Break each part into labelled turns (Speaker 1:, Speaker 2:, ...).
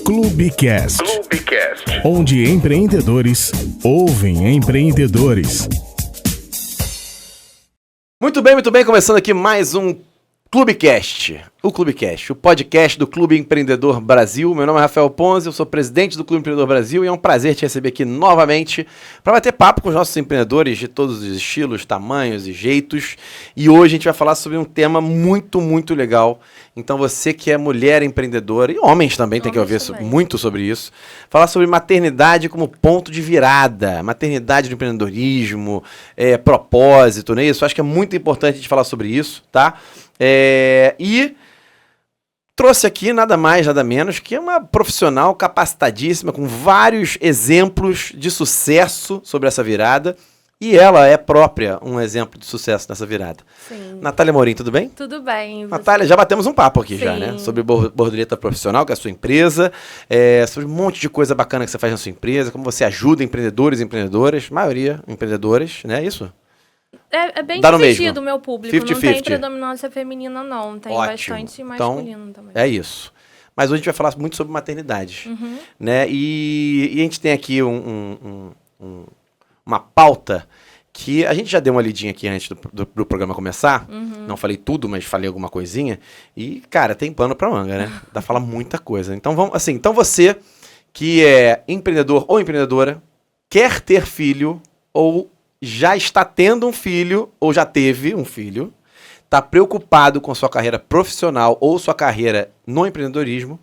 Speaker 1: Clubecast, onde empreendedores ouvem empreendedores.
Speaker 2: Muito bem, começando aqui mais um Clubecast, o podcast do Clube Empreendedor Brasil. Meu nome é Rafael Ponzi, eu sou presidente do Clube Empreendedor Brasil e é um prazer te receber aqui novamente para bater papo com os nossos empreendedores de todos os estilos, tamanhos e jeitos. E hoje a gente vai falar sobre um tema muito legal. Então você que é mulher empreendedora, e homens também tem que ouvir muito sobre isso, falar sobre maternidade como ponto de virada, maternidade do empreendedorismo, propósito, não é isso? Acho que é muito importante a gente falar sobre isso, tá? E trouxe aqui nada mais, nada menos que uma profissional capacitadíssima, com vários exemplos de sucesso sobre essa virada. E ela é própria um exemplo de sucesso nessa virada.
Speaker 3: Sim.
Speaker 2: Natália Morim, tudo bem?
Speaker 3: Tudo bem.
Speaker 2: Natália, já batemos um papo aqui.
Speaker 3: Sim.
Speaker 2: Já, né? Sobre Borboleta Profissional, que é a sua empresa, sobre um monte de coisa bacana que você faz na sua empresa, como você ajuda empreendedores e empreendedoras, maioria empreendedores, né? Isso?
Speaker 3: É bem
Speaker 2: Dá no
Speaker 3: dividido
Speaker 2: mesmo.
Speaker 3: o meu público.
Speaker 2: 50-50.
Speaker 3: Não tem predominância feminina, não. Tem
Speaker 2: Ótimo.
Speaker 3: bastante masculino também.
Speaker 2: É isso. Mas hoje a gente vai falar muito sobre maternidade. Né? E a gente tem aqui uma pauta que a gente já deu uma lidinha aqui antes do programa começar. Não falei tudo, mas falei alguma coisinha. E, cara, tem pano pra manga, né? Dá pra falar muita coisa. Então, então você que é empreendedor ou empreendedora, quer ter filho ou já está tendo um filho ou já teve um filho, está preocupado com sua carreira profissional ou sua carreira no empreendedorismo,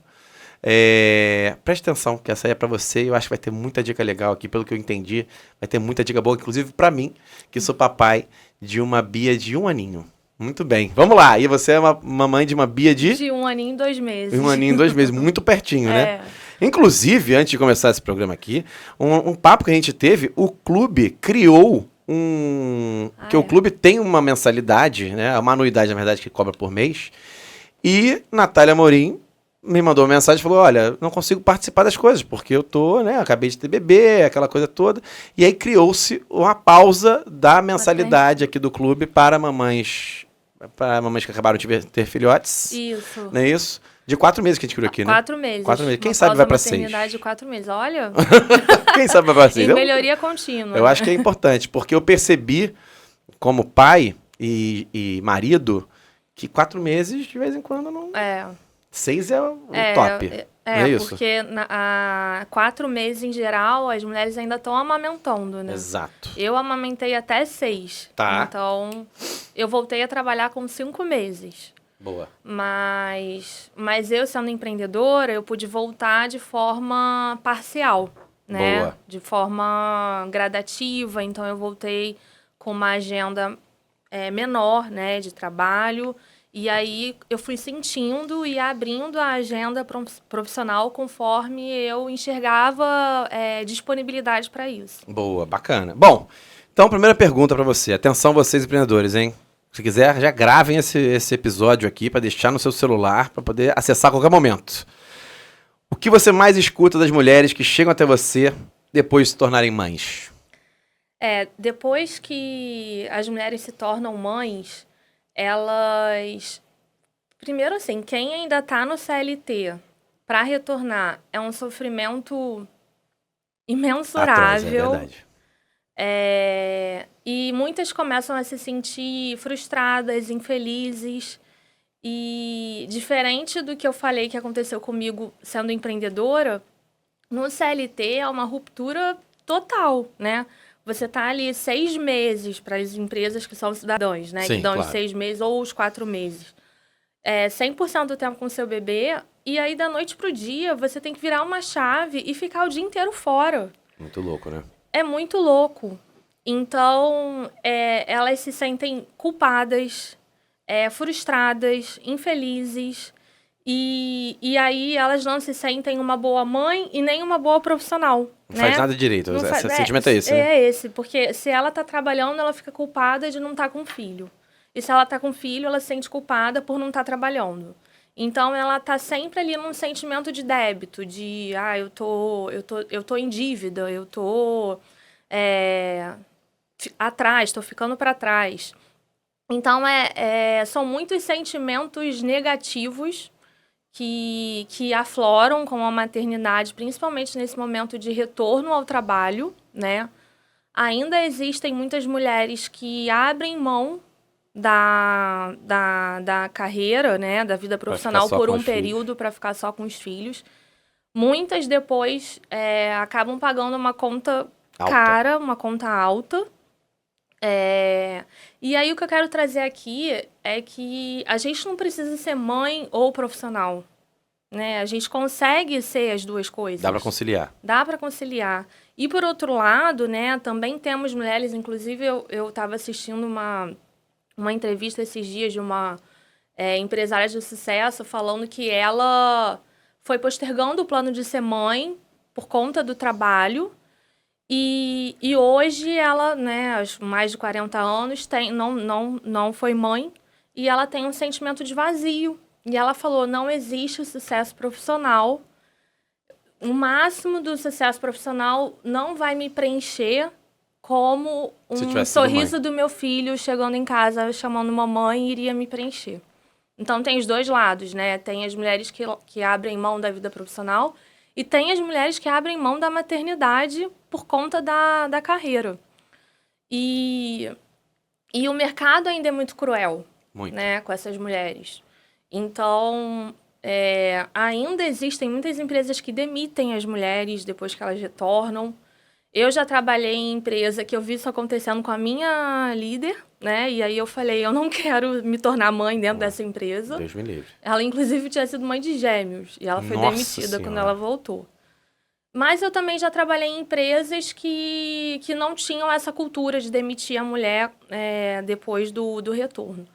Speaker 2: preste atenção, que essa aí é para você. Eu acho que vai ter muita dica legal aqui, pelo que eu entendi. Vai ter muita dica boa, inclusive para mim, que sou papai de uma Bia de 1 aninho. Muito bem, vamos lá. E você é uma mamãe de uma Bia de
Speaker 3: 1 aninho e 2 meses.
Speaker 2: 1 aninho e 2 meses, muito pertinho, né? Inclusive, antes de começar esse programa aqui, um papo que a gente teve, o clube criou o clube tem uma mensalidade, né? Uma anuidade, na verdade, que cobra por mês. E Natália Morim me mandou uma mensagem e falou: olha, não consigo participar das coisas, porque eu tô, né? Acabei de ter bebê, aquela coisa toda. E aí criou-se uma pausa da mensalidade aqui do clube para mamães que acabaram de ter filhotes.
Speaker 3: Isso.
Speaker 2: Não é isso? De 4 meses que a gente criou aqui, né?
Speaker 3: 4 meses.
Speaker 2: 4 meses. Quem sabe vai para 6.
Speaker 3: Maternidade de 4 meses. Olha.
Speaker 2: Quem sabe vai para 6.
Speaker 3: E melhoria contínua.
Speaker 2: Eu acho que é importante, porque eu percebi, como pai e marido, que 4 meses, de vez em quando, não... 6 é o top. Não é isso?
Speaker 3: Porque 4 meses, em geral, as mulheres ainda estão amamentando, né?
Speaker 2: Exato.
Speaker 3: Eu amamentei até 6.
Speaker 2: Tá.
Speaker 3: Então, eu voltei a trabalhar com 5 meses.
Speaker 2: Boa.
Speaker 3: Mas eu, sendo empreendedora, eu pude voltar de forma parcial, né?
Speaker 2: Boa.
Speaker 3: De forma gradativa. Então, eu voltei com uma agenda menor, né? De trabalho. E aí, eu fui sentindo e abrindo a agenda profissional conforme eu enxergava disponibilidade para isso.
Speaker 2: Boa, bacana. Bom, então, primeira pergunta para você. Atenção, vocês empreendedores, hein? Se quiser, já gravem esse episódio aqui para deixar no seu celular, para poder acessar a qualquer momento. O que você mais escuta das mulheres que chegam até você depois de se tornarem mães?
Speaker 3: Depois que as mulheres se tornam mães, elas... Primeiro, assim, quem ainda está no CLT para retornar é um sofrimento imensurável.
Speaker 2: É verdade.
Speaker 3: E muitas começam a se sentir frustradas, infelizes. E diferente do que eu falei que aconteceu comigo sendo empreendedora, no CLT é uma ruptura total, né? Você está ali 6 meses para as empresas que são cidadãos, né?
Speaker 2: Sim,
Speaker 3: que dão
Speaker 2: claro.
Speaker 3: os 6 meses ou os 4 meses. 100% do tempo com seu bebê. E aí, da noite pro dia, você tem que virar uma chave e ficar o dia inteiro fora.
Speaker 2: Muito louco, né?
Speaker 3: É muito louco. Então, elas se sentem culpadas, frustradas, infelizes. E aí, elas não se sentem uma boa mãe e nem uma boa profissional.
Speaker 2: Não faz nada direito. Esse sentimento é esse, né?
Speaker 3: É esse, porque se ela tá trabalhando, ela fica culpada de não estar com filho. E se ela tá com filho, ela se sente culpada por não estar trabalhando. Então, ela tá sempre ali num sentimento de débito, de, eu tô em dívida, eu tô atrás, tô ficando para trás. Então, são muitos sentimentos negativos que afloram com a maternidade, principalmente nesse momento de retorno ao trabalho, né? Ainda existem muitas mulheres que abrem mão da carreira, né? Da vida profissional por um período para ficar só com os filhos. Muitas depois acabam pagando uma conta cara, uma conta alta. E aí o que eu quero trazer aqui é que a gente não precisa ser mãe ou profissional, né? A gente consegue ser as duas coisas.
Speaker 2: Dá para conciliar.
Speaker 3: Dá para conciliar. E por outro lado, né, também temos mulheres, inclusive eu estava assistindo uma entrevista esses dias de uma empresária de sucesso falando que ela foi postergando o plano de ser mãe por conta do trabalho. E hoje ela, né, aos mais de 40 anos, não foi mãe e ela tem um sentimento de vazio. E ela falou, não existe sucesso profissional. O máximo do sucesso profissional não vai me preencher como um sorriso do meu filho chegando em casa, chamando mamãe, iria me preencher. Então, tem os dois lados, né? Tem as mulheres que abrem mão da vida profissional e tem as mulheres que abrem mão da maternidade por conta da carreira. E o mercado ainda é muito cruel, né, com essas mulheres. Então, ainda existem muitas empresas que demitem as mulheres depois que elas retornam. Eu já trabalhei em empresa que eu vi isso acontecendo com a minha líder, né? E aí eu falei, eu não quero me tornar mãe dentro dessa empresa.
Speaker 2: Deus me livre.
Speaker 3: Ela, inclusive, tinha sido mãe de gêmeos. E ela foi demitida quando ela voltou. Mas eu também já trabalhei em empresas que não tinham essa cultura de demitir a mulher depois do retorno.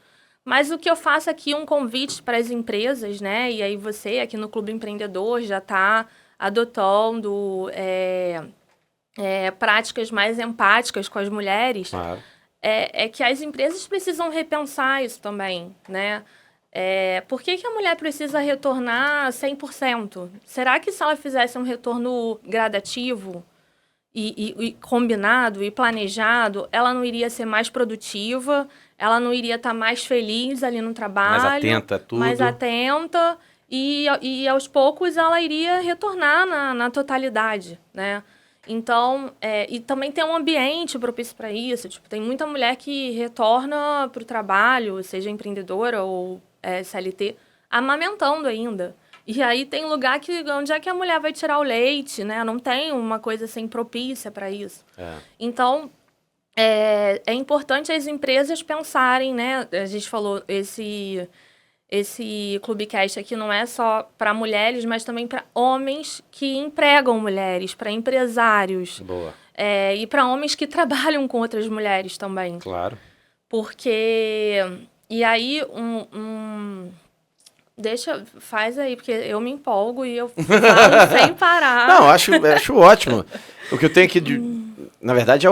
Speaker 3: Mas o que eu faço aqui, um convite para as empresas, né? E aí você, aqui no Clube Empreendedor, já está adotando práticas mais empáticas com as mulheres.
Speaker 2: Claro.
Speaker 3: É que as empresas precisam repensar isso também, né? Por que a mulher precisa retornar 100%? Será que se ela fizesse um retorno gradativo e combinado e planejado, ela não iria ser mais produtiva, ela não iria estar mais feliz ali no trabalho,
Speaker 2: mais atenta a tudo,
Speaker 3: mais atenta e aos poucos ela iria retornar na totalidade, né? Então, e também tem um ambiente propício para isso. Tipo, tem muita mulher que retorna para o trabalho, seja empreendedora ou CLT, amamentando ainda. E aí tem lugar onde é que a mulher vai tirar o leite, né? Não tem uma coisa assim propícia para isso. Então, é importante as empresas pensarem, né? A gente falou, esse Clubecast aqui não é só para mulheres, mas também para homens que empregam mulheres, para empresários.
Speaker 2: Boa.
Speaker 3: E para homens que trabalham com outras mulheres também.
Speaker 2: Claro.
Speaker 3: Porque... E aí, faz aí, porque eu me empolgo e eu falo sem parar.
Speaker 2: Não, acho ótimo. O que eu tenho aqui, na verdade, é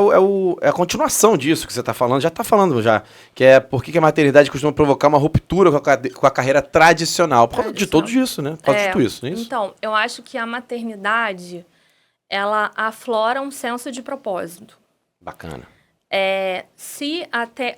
Speaker 2: a continuação disso que você está falando. Já está falando já. Que é por que a maternidade costuma provocar uma ruptura com a carreira tradicional. Por causa de tudo isso, né? Por causa de tudo isso, não é isso?
Speaker 3: Então, eu acho que a maternidade, ela aflora um senso de propósito.
Speaker 2: Bacana.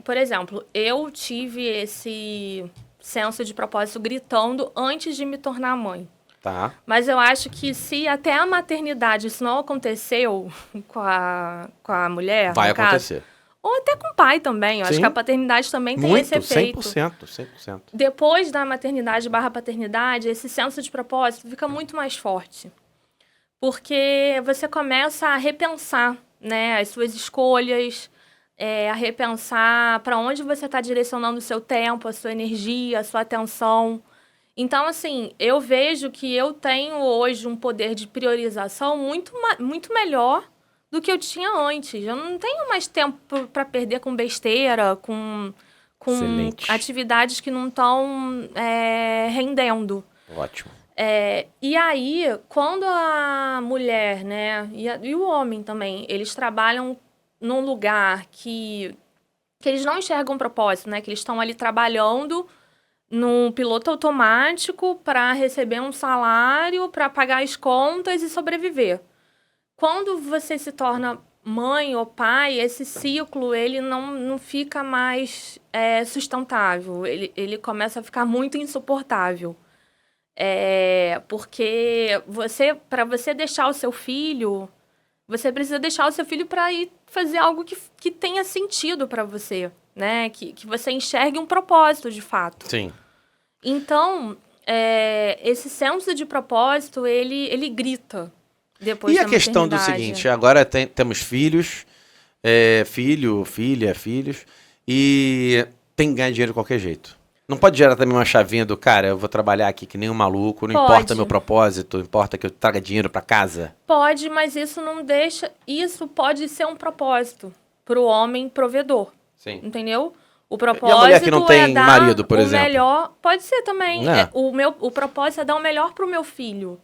Speaker 3: Por exemplo, eu tive esse senso de propósito gritando antes de me tornar mãe.
Speaker 2: Tá.
Speaker 3: Mas eu acho que se até a maternidade isso não aconteceu com a mulher...
Speaker 2: Vai acontecer.
Speaker 3: Ou até com o pai também. Eu acho que a paternidade também tem esse efeito.
Speaker 2: 100%.
Speaker 3: Depois da maternidade / paternidade, esse senso de propósito fica muito mais forte. Porque você começa a repensar, né, as suas escolhas, a repensar para onde você está direcionando o seu tempo, a sua energia, a sua atenção. Então, assim, eu vejo que eu tenho hoje um poder de priorização muito melhor do que eu tinha antes. Eu não tenho mais tempo para perder com besteira, com atividades que não estão rendendo.
Speaker 2: Ótimo.
Speaker 3: E aí, quando a mulher, né, e o homem também, eles trabalham num lugar que eles não enxergam propósito, né? Que eles estão ali trabalhando num piloto automático para receber um salário, para pagar as contas e sobreviver. Quando você se torna mãe ou pai, esse ciclo ele não fica mais sustentável. Ele começa a ficar muito insuportável. Porque para você deixar o seu filho, você precisa deixar o seu filho para ir fazer algo que tenha sentido para você, né? Que você enxergue um propósito, de fato.
Speaker 2: Sim.
Speaker 3: Então, esse senso de propósito, ele grita depois
Speaker 2: E
Speaker 3: da
Speaker 2: a questão do
Speaker 3: maternidade.
Speaker 2: seguinte, agora temos filhos, filho, filha, filhos, e tem que ganhar dinheiro de qualquer jeito. Não pode gerar também uma chavinha do cara, eu vou trabalhar aqui que nem um maluco, não importa meu propósito, importa que eu traga dinheiro para casa?
Speaker 3: Pode, mas isso não deixa... Isso pode ser um propósito pro homem provedor.
Speaker 2: Sim.
Speaker 3: Entendeu? O
Speaker 2: E
Speaker 3: propósito
Speaker 2: a mulher que não tem
Speaker 3: dar
Speaker 2: marido, por exemplo?
Speaker 3: melhor... Pode ser também.
Speaker 2: É.
Speaker 3: O propósito é dar o melhor pro meu filho.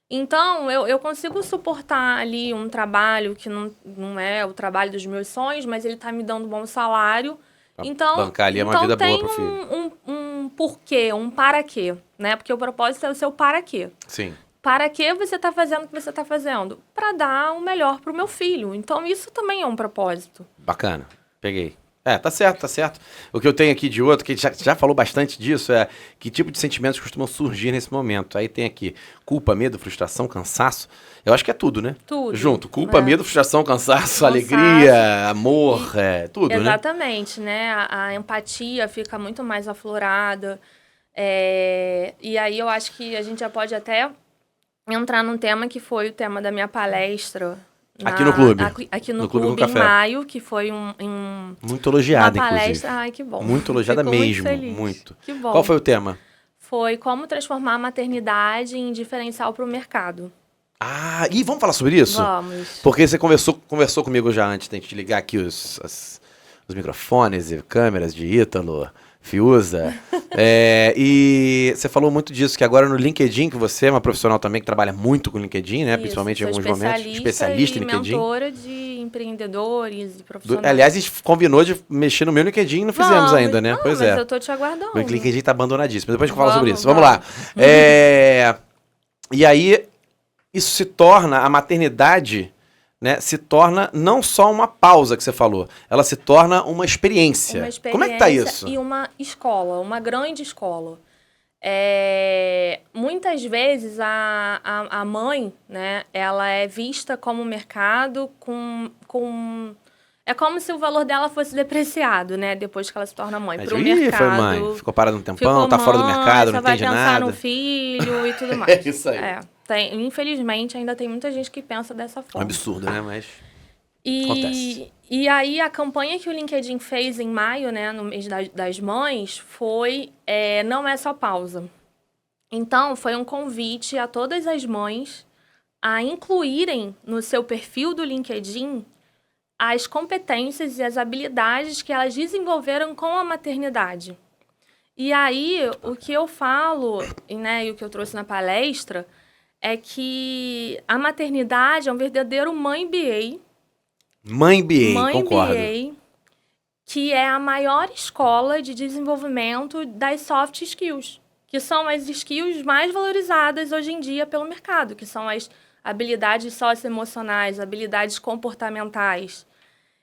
Speaker 3: Então, eu consigo suportar ali um trabalho que não é o trabalho dos meus sonhos, mas ele tá me dando um bom salário. Então,
Speaker 2: bancar ali é uma vida boa pro filho.
Speaker 3: Tem um porquê, um para quê, né? Porque o propósito é o seu para quê.
Speaker 2: Sim.
Speaker 3: Para que você tá fazendo o que você tá fazendo? Para dar o melhor pro meu filho. Então, isso também é um propósito.
Speaker 2: Bacana. Peguei. Tá certo, tá certo. O que eu tenho aqui de outro, que já falou bastante disso, é que tipo de sentimentos costumam surgir nesse momento. Aí tem aqui culpa, medo, frustração, cansaço. Eu acho que é tudo, né?
Speaker 3: Tudo.
Speaker 2: Junto. Culpa, medo, frustração, cansaço, alegria, amor, tudo, né?
Speaker 3: Exatamente, né? A empatia fica muito mais aflorada. E aí eu acho que a gente já pode até entrar num tema que foi o tema da minha palestra.
Speaker 2: Aqui no clube.
Speaker 3: Aqui no clube em maio, que foi
Speaker 2: muito elogiada,
Speaker 3: uma palestra.
Speaker 2: Inclusive.
Speaker 3: Ai, que bom.
Speaker 2: Muito elogiada
Speaker 3: Fico
Speaker 2: mesmo.
Speaker 3: Muito feliz.
Speaker 2: Muito.
Speaker 3: Que bom.
Speaker 2: Qual foi o tema?
Speaker 3: Foi como transformar a maternidade em diferencial para o mercado.
Speaker 2: E vamos falar sobre isso?
Speaker 3: Vamos.
Speaker 2: Porque você conversou comigo já antes de ligar aqui os microfones e câmeras de Ítalo, Fiuza. E você falou muito disso, que agora no LinkedIn, que você é uma profissional também que trabalha muito com LinkedIn, né?
Speaker 3: Isso,
Speaker 2: principalmente em alguns momentos. Especialista em LinkedIn.
Speaker 3: Mentora de empreendedores e profissionais.
Speaker 2: Aliás, a gente combinou de mexer no meu LinkedIn e não fizemos ainda, né?
Speaker 3: Pois mas eu tô te aguardando.
Speaker 2: O LinkedIn tá abandonadíssimo. Depois a gente fala sobre isso. Vamos lá. E aí, isso se torna, a maternidade, né, se torna não só uma pausa que você falou, ela se torna uma experiência. Como é que tá isso?
Speaker 3: E uma escola, uma grande escola. Muitas vezes a mãe, né, ela é vista como mercado é como se o valor dela fosse depreciado, né, depois que ela se torna mãe. Pro mercado.
Speaker 2: Foi mãe, ficou parada um tempão, tá fora do mercado, não entende nada.
Speaker 3: Vai pensar no filho e tudo mais.
Speaker 2: É isso aí.
Speaker 3: Infelizmente, ainda tem muita gente que pensa dessa forma.
Speaker 2: Absurdo, né? Mas acontece.
Speaker 3: E aí, a campanha que o LinkedIn fez em maio, né, no mês das mães, foi Não É Só Pausa. Então, foi um convite a todas as mães a incluírem no seu perfil do LinkedIn as competências e as habilidades que elas desenvolveram com a maternidade. E aí, o que eu falo, né, e o que eu trouxe na palestra, é que a maternidade é um verdadeiro mãe BA.
Speaker 2: Mãe BA, concordo.
Speaker 3: BA, que é a maior escola de desenvolvimento das soft skills, que são as skills mais valorizadas hoje em dia pelo mercado, que são as habilidades socioemocionais, habilidades comportamentais.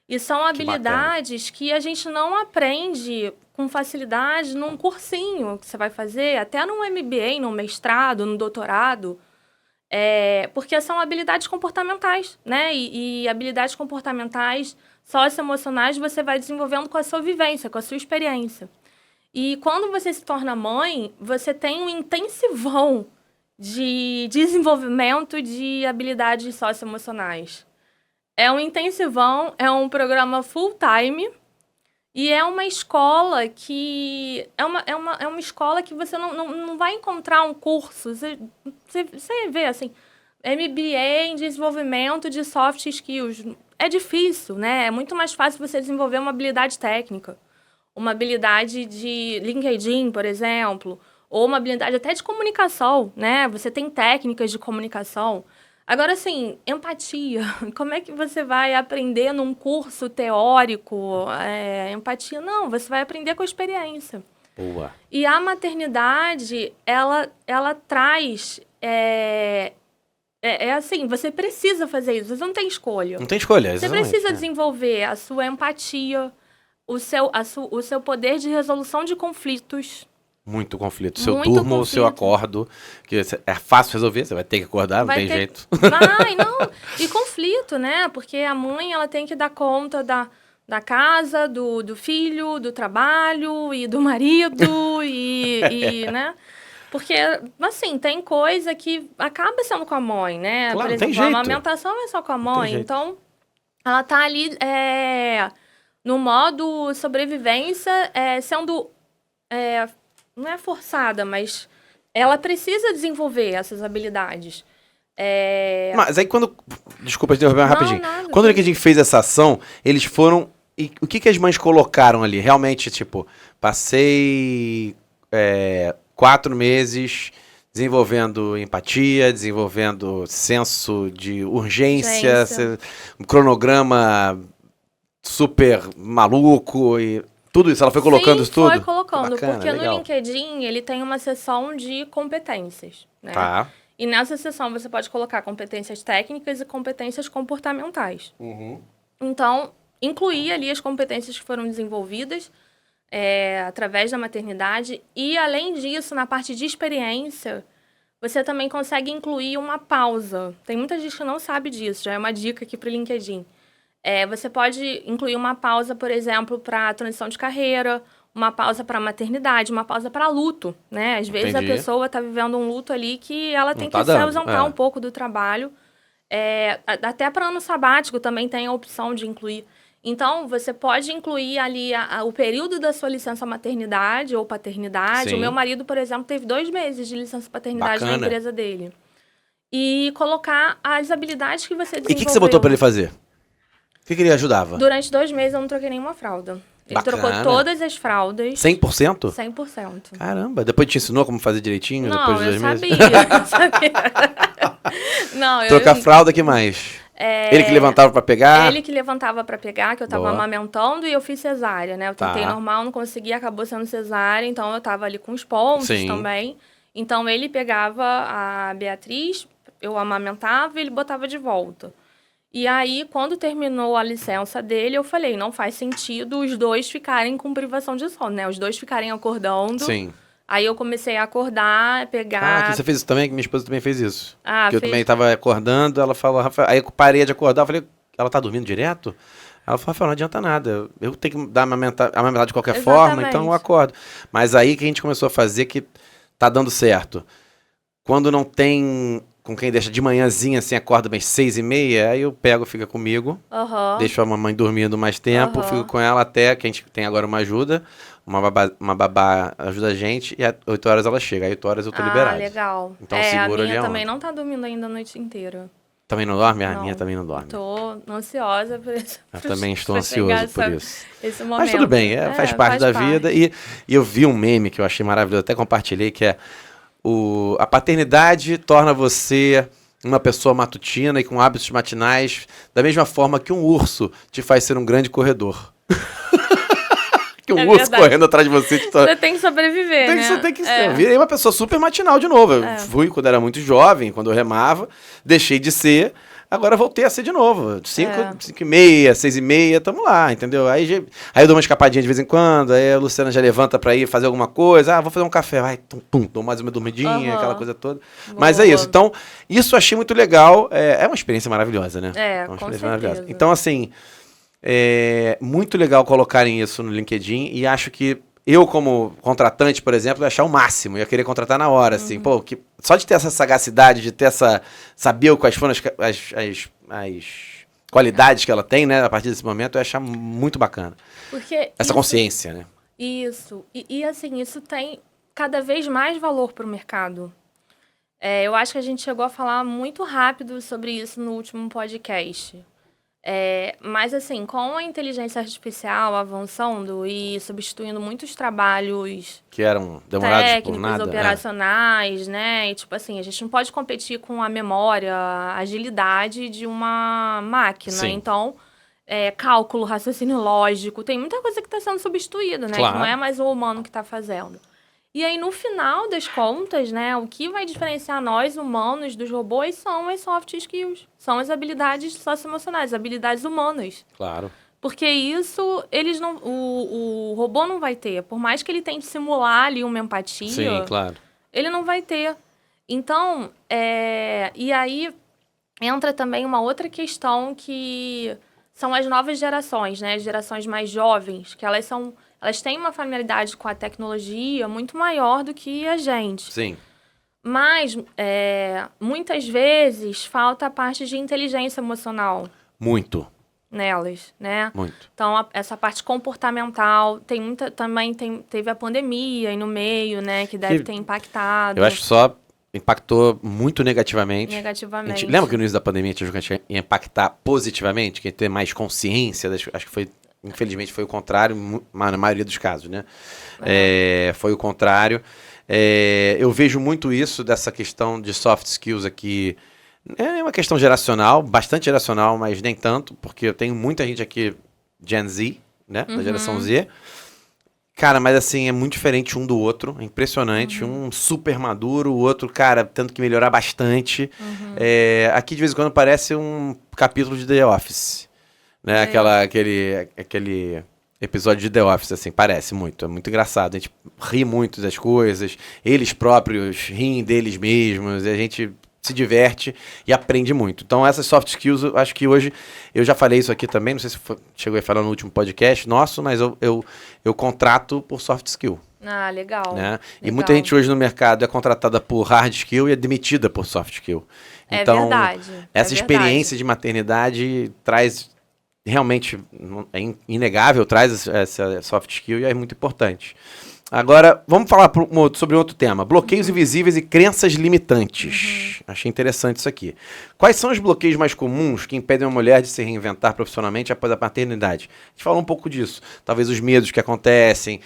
Speaker 3: E são habilidades que a gente não aprende com facilidade num cursinho que você vai fazer, até num MBA, num mestrado, num doutorado, porque são habilidades comportamentais, né? E habilidades comportamentais socioemocionais você vai desenvolvendo com a sua vivência, com a sua experiência. E quando você se torna mãe, você tem um intensivão de desenvolvimento de habilidades socioemocionais. É um intensivão, é um programa full-time e é uma escola que... É uma escola que você não vai encontrar um curso. Você vê, assim, MBA em desenvolvimento de soft skills. É difícil, né? É muito mais fácil você desenvolver uma habilidade técnica. Uma habilidade de LinkedIn, por exemplo, ou uma habilidade até de comunicação, né? Você tem técnicas de comunicação. Agora, assim, empatia. Como é que você vai aprender num curso teórico? Empatia, não. Você vai aprender com a experiência.
Speaker 2: Boa.
Speaker 3: E a maternidade, ela traz... assim, você precisa fazer isso. Você não tem escolha.
Speaker 2: Não tem escolha,
Speaker 3: exatamente. Você precisa desenvolver a sua empatia, o seu poder de resolução de conflitos,
Speaker 2: Muito conflito. Se eu
Speaker 3: Muito
Speaker 2: durmo ou se eu
Speaker 3: conflito.
Speaker 2: acordo, que é fácil resolver, você vai ter que acordar, não tem jeito.
Speaker 3: Vai, não. E conflito, né? Porque a mãe, ela tem que dar conta da casa, do filho, do trabalho e do marido né? Porque, assim, tem coisa que acaba sendo com a mãe, né?
Speaker 2: Claro,
Speaker 3: Por
Speaker 2: não tem
Speaker 3: exemplo, a
Speaker 2: jeito.
Speaker 3: amamentação é só com a
Speaker 2: Não tem
Speaker 3: mãe.
Speaker 2: jeito.
Speaker 3: Então, ela tá ali no modo sobrevivência, sendo... não é forçada, mas ela precisa desenvolver essas habilidades.
Speaker 2: Mas aí quando... Desculpa te interromper rapidinho.
Speaker 3: nada,
Speaker 2: Quando o LinkedIn fez essa ação, eles foram... E o que as mães colocaram ali? Realmente, tipo, passei 4 meses desenvolvendo empatia, desenvolvendo senso de urgência, um cronograma super maluco e tudo isso. Ela foi colocando
Speaker 3: Sim,
Speaker 2: isso tudo?
Speaker 3: foi colocando,
Speaker 2: Bacana,
Speaker 3: porque
Speaker 2: legal.
Speaker 3: no LinkedIn ele tem uma seção de competências, né?
Speaker 2: Tá.
Speaker 3: E nessa seção você pode colocar competências técnicas e competências comportamentais. Então, incluir ali as competências que foram desenvolvidas através da maternidade. E, além disso, na parte de experiência, você também consegue incluir uma pausa. Tem muita gente que não sabe disso, já é uma dica aqui para o LinkedIn. Você pode incluir uma pausa, por exemplo, para transição de carreira, uma pausa para maternidade, uma pausa para luto, né? Às vezes
Speaker 2: Entendi.
Speaker 3: a pessoa está vivendo um luto ali que ela tem
Speaker 2: Não tá
Speaker 3: que se
Speaker 2: dando,
Speaker 3: ausentar um pouco do trabalho. Até para ano sabático também tem a opção de incluir. Então, você pode incluir ali o período da sua licença maternidade ou paternidade.
Speaker 2: Sim.
Speaker 3: O meu marido, por exemplo, teve 2 meses de licença paternidade
Speaker 2: Bacana.
Speaker 3: na empresa dele. E colocar as habilidades que você
Speaker 2: E
Speaker 3: desenvolveu.
Speaker 2: o que você botou pra ele fazer? O que ele ajudava?
Speaker 3: Durante 2 meses eu não troquei nenhuma fralda. Ele
Speaker 2: Bacana.
Speaker 3: trocou todas as fraldas.
Speaker 2: 100%?
Speaker 3: 100%.
Speaker 2: Caramba, depois te ensinou como fazer direitinho
Speaker 3: Não,
Speaker 2: depois de 2
Speaker 3: eu
Speaker 2: meses?
Speaker 3: sabia. Eu sabia. Não,
Speaker 2: Trocar fralda, que mais? Ele que levantava pra pegar?
Speaker 3: Ele que levantava pra pegar, que eu tava
Speaker 2: Boa.
Speaker 3: amamentando, e eu fiz cesárea, né? Eu tentei
Speaker 2: Tá.
Speaker 3: normal, não consegui, acabou sendo cesárea, então eu tava ali com os pontos
Speaker 2: Sim.
Speaker 3: também. Então ele pegava a Beatriz, eu amamentava e ele botava de volta. E aí, quando terminou a licença dele, eu falei, não faz sentido os dois ficarem com privação de sono, né? Os dois ficarem acordando.
Speaker 2: Sim.
Speaker 3: Aí eu comecei a acordar, pegar...
Speaker 2: Ah, você fez isso também? Que minha esposa também fez isso.
Speaker 3: Ah,
Speaker 2: que eu
Speaker 3: fez-
Speaker 2: também tava acordando, ela falou, Rafael... Aí eu parei de acordar, eu falei, ela tá dormindo direto? Ela falou, Rafael, não adianta nada. Eu tenho que dar amamentar de qualquer forma,
Speaker 3: Exatamente.
Speaker 2: então eu acordo. Mas aí que a gente começou a fazer que tá dando certo. Quando não tem com quem deixa de manhãzinha, assim, acorda bem 6h30, aí eu pego, fica comigo,
Speaker 3: Aham.
Speaker 2: deixo a mamãe dormindo mais tempo,
Speaker 3: Aham.
Speaker 2: fico com ela até que a gente tem agora uma ajuda, uma babá ajuda a gente, e às 8 horas ela chega, às 8 horas eu tô liberado.
Speaker 3: Legal.
Speaker 2: Então
Speaker 3: a
Speaker 2: segura
Speaker 3: minha
Speaker 2: ali
Speaker 3: também
Speaker 2: aonde?
Speaker 3: não tá dormindo ainda a noite inteira.
Speaker 2: Também não dorme? A
Speaker 3: Não.
Speaker 2: minha também não dorme.
Speaker 3: Tô ansiosa por isso.
Speaker 2: Eu também estou
Speaker 3: pra
Speaker 2: ansioso
Speaker 3: chegar
Speaker 2: por
Speaker 3: essa-
Speaker 2: isso.
Speaker 3: Esse momento.
Speaker 2: Mas tudo bem, faz parte da vida. E eu vi um meme que eu achei maravilhoso, até compartilhei, que é a paternidade torna você uma pessoa matutina e com hábitos matinais, da mesma forma que um urso te faz ser um grande corredor. Que um
Speaker 3: É
Speaker 2: urso
Speaker 3: verdade.
Speaker 2: correndo atrás de você te torna...
Speaker 3: Você tem que sobreviver, né?
Speaker 2: Você tem que Eu virei uma pessoa super matinal de novo. Eu fui quando era muito jovem, quando eu remava, deixei de ser, agora voltei a ser de novo. 5h30, 6h30, tamo lá, entendeu? Aí eu dou uma escapadinha de vez em quando, aí a Luciana já levanta pra ir fazer alguma coisa, vou fazer um café, vai, dou mais uma dormidinha, aquela coisa toda. Mas é
Speaker 3: Boa.
Speaker 2: isso, então, isso eu achei muito legal, é uma experiência maravilhosa, né?
Speaker 3: É,
Speaker 2: uma
Speaker 3: com
Speaker 2: experiência
Speaker 3: certeza.
Speaker 2: Então, assim, é muito legal colocarem isso no LinkedIn e acho que eu, como contratante, por exemplo, ia achar o máximo. Ia querer contratar na hora, assim. Pô, só de ter essa sagacidade, de ter saber quais foram as qualidades que ela tem, né? A partir desse momento, eu ia achar muito bacana.
Speaker 3: Porque
Speaker 2: Essa consciência, né?
Speaker 3: Isso. E assim, isso tem cada vez mais valor para o mercado. Eu acho que a gente chegou a falar muito rápido sobre isso no último podcast. Mas, assim, com a inteligência artificial avançando e substituindo muitos trabalhos
Speaker 2: Que eram demorados por
Speaker 3: técnicos,
Speaker 2: nada.
Speaker 3: operacionais, né? E, tipo assim, a gente não pode competir com a memória, a agilidade de uma máquina.
Speaker 2: Sim.
Speaker 3: Então, cálculo, raciocínio lógico, tem muita coisa que está sendo substituída, né?
Speaker 2: Claro.
Speaker 3: Que não é mais o humano que está fazendo. E aí, no final das contas, né, o que vai diferenciar nós, humanos, dos robôs são as soft skills. São as habilidades socioemocionais, as habilidades humanas.
Speaker 2: Claro.
Speaker 3: Porque isso, eles não... O robô não vai ter. Por mais que ele tente simular ali uma empatia...
Speaker 2: Sim, claro.
Speaker 3: Ele não vai ter. Então, e aí entra também uma outra questão que são as novas gerações, né? As gerações mais jovens, que elas têm uma familiaridade com a tecnologia muito maior do que a gente.
Speaker 2: Sim.
Speaker 3: Mas, muitas vezes, falta a parte de inteligência emocional.
Speaker 2: Muito.
Speaker 3: Nelas, né?
Speaker 2: Muito.
Speaker 3: Então, essa parte comportamental, teve a pandemia aí no meio, né? Que deve ter impactado.
Speaker 2: Eu acho que só impactou muito negativamente.
Speaker 3: Negativamente.
Speaker 2: Lembra que no início da pandemia a gente ia impactar positivamente, que ia ter mais consciência? Acho que foi, infelizmente, foi o contrário, na maioria dos casos, né? Foi o contrário. Eu vejo muito isso dessa questão de soft skills aqui. É uma questão geracional, bastante geracional, mas nem tanto, porque eu tenho muita gente aqui, Gen Z, né? Da geração Z. Cara, mas assim, é muito diferente um do outro, é impressionante. Um super maduro, o outro, cara, tendo que melhorar bastante. Aqui, de vez em quando, parece um capítulo de The Office, né? Aquele episódio de The Office, assim, parece muito. É muito engraçado, a gente ri muito das coisas, eles próprios riem deles mesmos, e a gente se diverte e aprende muito. Então, essas soft skills, eu acho que hoje, eu já falei isso aqui também, não sei se chegou a falar no último podcast nosso, mas eu contrato por soft skill.
Speaker 3: Ah, legal.
Speaker 2: Né?
Speaker 3: Legal.
Speaker 2: E muita gente hoje no mercado é contratada por hard skill e é demitida por soft skill. Então,
Speaker 3: verdade.
Speaker 2: Essa experiência de maternidade traz, realmente, é inegável, traz essa soft skill e é muito importante. Agora, vamos falar sobre outro tema. Bloqueios invisíveis e crenças limitantes. Achei interessante isso aqui. Quais são os bloqueios mais comuns que impedem uma mulher de se reinventar profissionalmente após a maternidade? A gente falou um pouco disso. Talvez os medos que acontecem,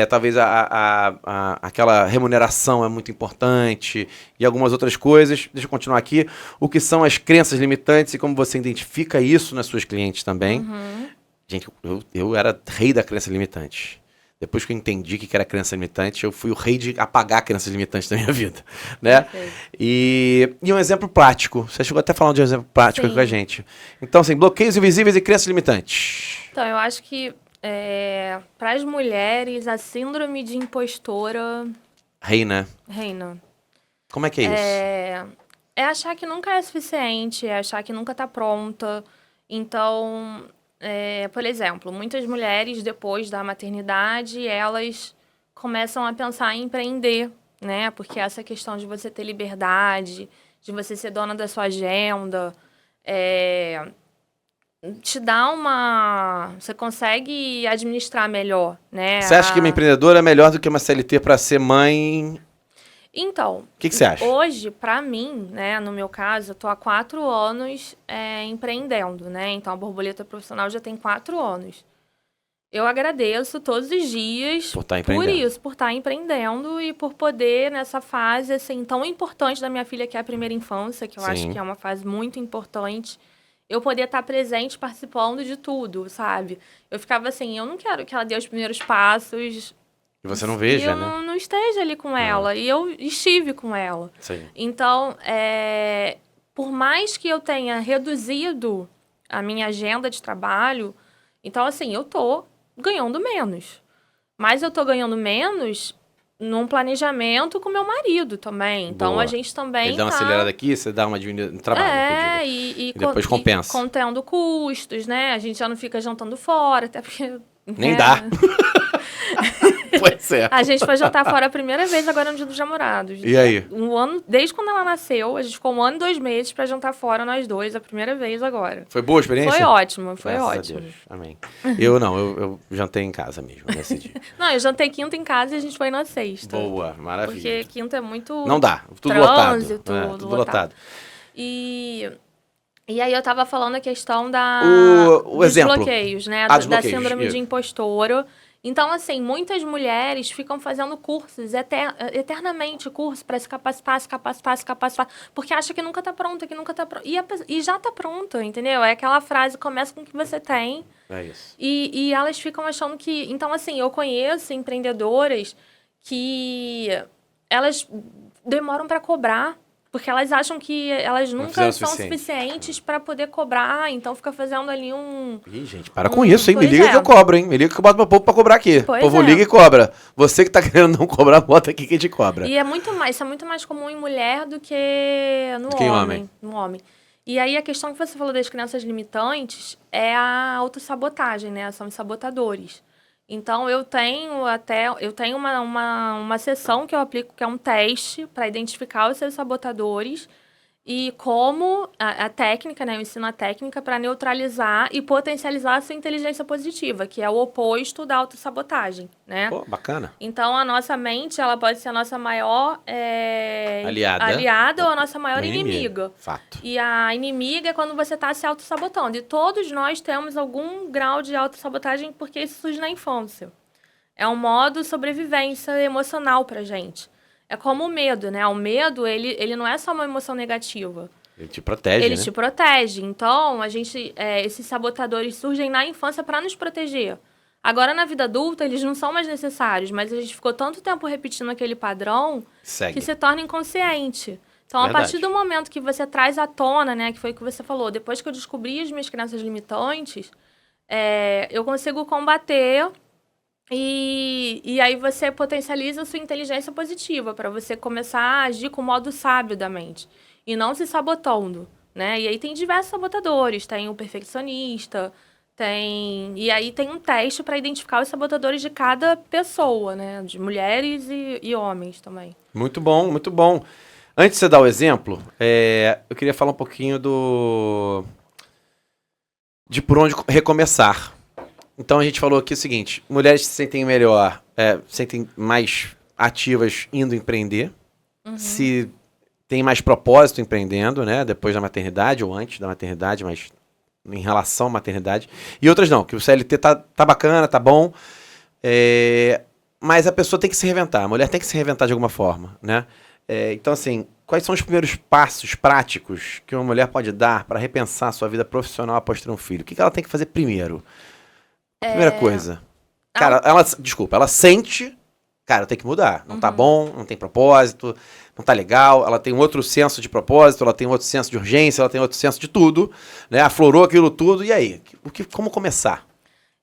Speaker 2: talvez aquela remuneração é muito importante e algumas outras coisas. Deixa eu continuar aqui. O que são as crenças limitantes e como você identifica isso nas suas clientes também. Gente, eu era rei da crença limitante. Depois que eu entendi que era crença limitante, eu fui o rei de apagar crenças limitantes da minha vida, né? E um exemplo prático. Você chegou até a falar de um exemplo prático aqui com a gente. Então, assim, bloqueios invisíveis e crenças limitantes.
Speaker 3: Então, eu acho que para as mulheres, a síndrome de impostora...
Speaker 2: Reina. Como é que é isso?
Speaker 3: É achar que nunca é suficiente, é achar que nunca está pronta. Então... por exemplo, muitas mulheres, depois da maternidade, elas começam a pensar em empreender, né? Porque essa questão de você ter liberdade, de você ser dona da sua agenda, te dá uma... Você consegue administrar melhor, né?
Speaker 2: Você acha que uma empreendedora é melhor do que uma CLT para ser mãe?
Speaker 3: Então,
Speaker 2: o que você acha?
Speaker 3: Hoje, para mim, né, no meu caso, eu tô há 4 anos empreendendo, né? Então, a Borboleta Profissional já tem 4 anos. Eu agradeço todos os dias por estar empreendendo e por poder, nessa fase assim, tão importante da minha filha, que é a primeira infância, que eu acho que é uma fase muito importante, eu poder estar presente, participando de tudo, sabe? Eu ficava assim, eu não quero que ela dê os primeiros passos...
Speaker 2: E você não veja,
Speaker 3: né?
Speaker 2: Eu
Speaker 3: não esteja ali com ela. E eu estive com ela.
Speaker 2: Sim.
Speaker 3: Então, por mais que eu tenha reduzido a minha agenda de trabalho, então, assim, eu tô ganhando menos. Mas eu tô ganhando menos num planejamento com meu marido também. Então, a gente também
Speaker 2: Ele dá uma acelerada aqui, você dá uma diminuída no trabalho.
Speaker 3: E
Speaker 2: depois compensa.
Speaker 3: Contendo custos, né? A gente já não fica jantando fora, até porque...
Speaker 2: Nem dá. Pois é.
Speaker 3: A gente foi jantar fora a primeira vez agora no Dia dos Namorados.
Speaker 2: E aí?
Speaker 3: Desde quando ela nasceu, a gente ficou 1 ano e 2 meses pra jantar fora nós dois, a primeira vez agora.
Speaker 2: Foi boa a experiência?
Speaker 3: Foi ótimo,
Speaker 2: Graças
Speaker 3: ótimo.
Speaker 2: A Deus. Amém. Eu jantei em casa mesmo nesse dia.
Speaker 3: Não, eu jantei quinta em casa e a gente foi na sexta.
Speaker 2: Boa, maravilha.
Speaker 3: Porque quinta é muito...
Speaker 2: Não dá, tudo
Speaker 3: trânsito,
Speaker 2: lotado. Tudo lotado.
Speaker 3: E aí eu tava falando a questão
Speaker 2: o exemplo.
Speaker 3: bloqueios, né? Da síndrome de impostora. Então, assim, muitas mulheres ficam fazendo cursos, eternamente cursos para se capacitar, porque acha que nunca tá pronta, e já tá pronta, entendeu? É aquela frase, começa com o que você tem.
Speaker 2: É isso.
Speaker 3: E elas ficam achando que... Então, assim, eu conheço empreendedoras que elas demoram para cobrar, Porque elas acham que elas
Speaker 2: Não
Speaker 3: nunca
Speaker 2: fizeram o
Speaker 3: são
Speaker 2: suficiente.
Speaker 3: suficientes para poder cobrar, então fica fazendo ali um...
Speaker 2: Ih, gente, para com isso, hein? Me
Speaker 3: Pois
Speaker 2: liga
Speaker 3: é.
Speaker 2: que eu cobro, hein? Me liga que eu boto meu povo pra cobrar aqui.
Speaker 3: Pois
Speaker 2: O povo
Speaker 3: é.
Speaker 2: liga e cobra. Você que tá querendo não cobrar, bota aqui que a gente cobra.
Speaker 3: E isso é muito mais comum em mulher do que no
Speaker 2: Do que em
Speaker 3: homem. No homem. E aí a questão que você falou das crianças limitantes é a autossabotagem, né? São os sabotadores. Então, eu tenho uma sessão que eu aplico, que é um teste para identificar os seus sabotadores e como a técnica, né? Eu ensino a técnica para neutralizar e potencializar a sua inteligência positiva, que é o oposto da autossabotagem, né?
Speaker 2: Pô, bacana.
Speaker 3: Então, a nossa mente, ela pode ser a nossa maior aliada ou a nossa maior inimiga.
Speaker 2: Fato.
Speaker 3: E a inimiga é quando você está se autossabotando. E todos nós temos algum grau de autossabotagem porque isso surge na infância. É um modo de sobrevivência emocional pra gente. É como o medo, né? O medo, ele não é só uma emoção negativa.
Speaker 2: Ele te protege,
Speaker 3: Ele
Speaker 2: né?
Speaker 3: te protege. Então, esses sabotadores surgem na infância para nos proteger. Agora, na vida adulta, eles não são mais necessários, mas a gente ficou tanto tempo repetindo aquele padrão que se torna inconsciente. Então,
Speaker 2: Verdade.
Speaker 3: a partir do momento que você traz à tona, né, que foi o que você falou, depois que eu descobri as minhas crenças limitantes, eu consigo combater e aí você potencializa a sua inteligência positiva para você começar a agir com o modo sábio da mente e não se sabotando, né? E aí tem diversos sabotadores, tem o perfeccionista, e aí tem um teste para identificar os sabotadores de cada pessoa, né? De mulheres e homens também.
Speaker 2: Muito bom, muito bom. Antes de você dar o exemplo, eu queria falar um pouquinho de por onde recomeçar. Então a gente falou aqui o seguinte: mulheres se sentem melhor, se sentem mais ativas indo empreender, se tem mais propósito empreendendo, né? Depois da maternidade ou antes da maternidade, mas em relação à maternidade. E outras não, que o CLT tá bacana, tá bom, mas a pessoa tem que se reinventar, a mulher tem que se reinventar de alguma forma, né? Então, assim, quais são os primeiros passos práticos que uma mulher pode dar para repensar a sua vida profissional após ter um filho? O que ela tem que fazer primeiro? Primeira coisa. Cara, ela sente, cara, tem que mudar. Não tá bom, não tem propósito, não tá legal, ela tem um outro senso de propósito, ela tem um outro senso de urgência, ela tem outro senso de tudo, né? Aflorou aquilo tudo, e aí? Como começar?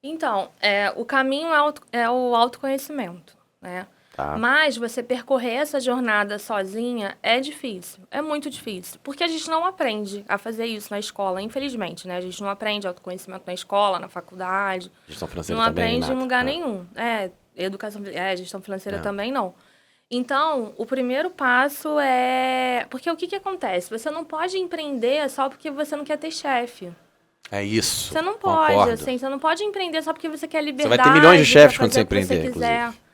Speaker 3: Então, o caminho é o autoconhecimento, né?
Speaker 2: Tá.
Speaker 3: Mas você percorrer essa jornada sozinha é difícil, é muito difícil. Porque a gente não aprende a fazer isso na escola, infelizmente, né? A gente não aprende autoconhecimento na escola, na faculdade.
Speaker 2: Gestão financeira
Speaker 3: não
Speaker 2: também,
Speaker 3: aprende em
Speaker 2: nada.
Speaker 3: lugar nenhum. Gestão financeira também não. Então, o primeiro passo é... Porque o que acontece? Você não pode empreender só porque você não quer ter chefe.
Speaker 2: É isso.
Speaker 3: Você não pode,
Speaker 2: concordo.
Speaker 3: assim, você não pode empreender só porque você quer liberdade.
Speaker 2: Você vai ter milhões de chefes
Speaker 3: pra
Speaker 2: quando você
Speaker 3: fazer o que
Speaker 2: empreender,
Speaker 3: quiser.
Speaker 2: inclusive.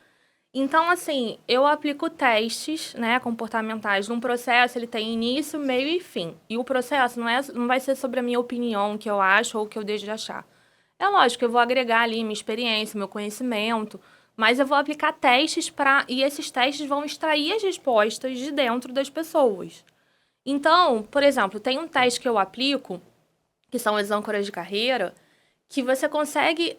Speaker 3: Então, assim, eu aplico testes, né, comportamentais num processo, ele tem início, meio e fim. E o processo não vai ser sobre a minha opinião, o que eu acho ou o que eu deixo de achar. É lógico, eu vou agregar ali minha experiência, meu conhecimento, mas eu vou aplicar testes e esses testes vão extrair as respostas de dentro das pessoas. Então, por exemplo, tem um teste que eu aplico, que são as âncoras de carreira, que você consegue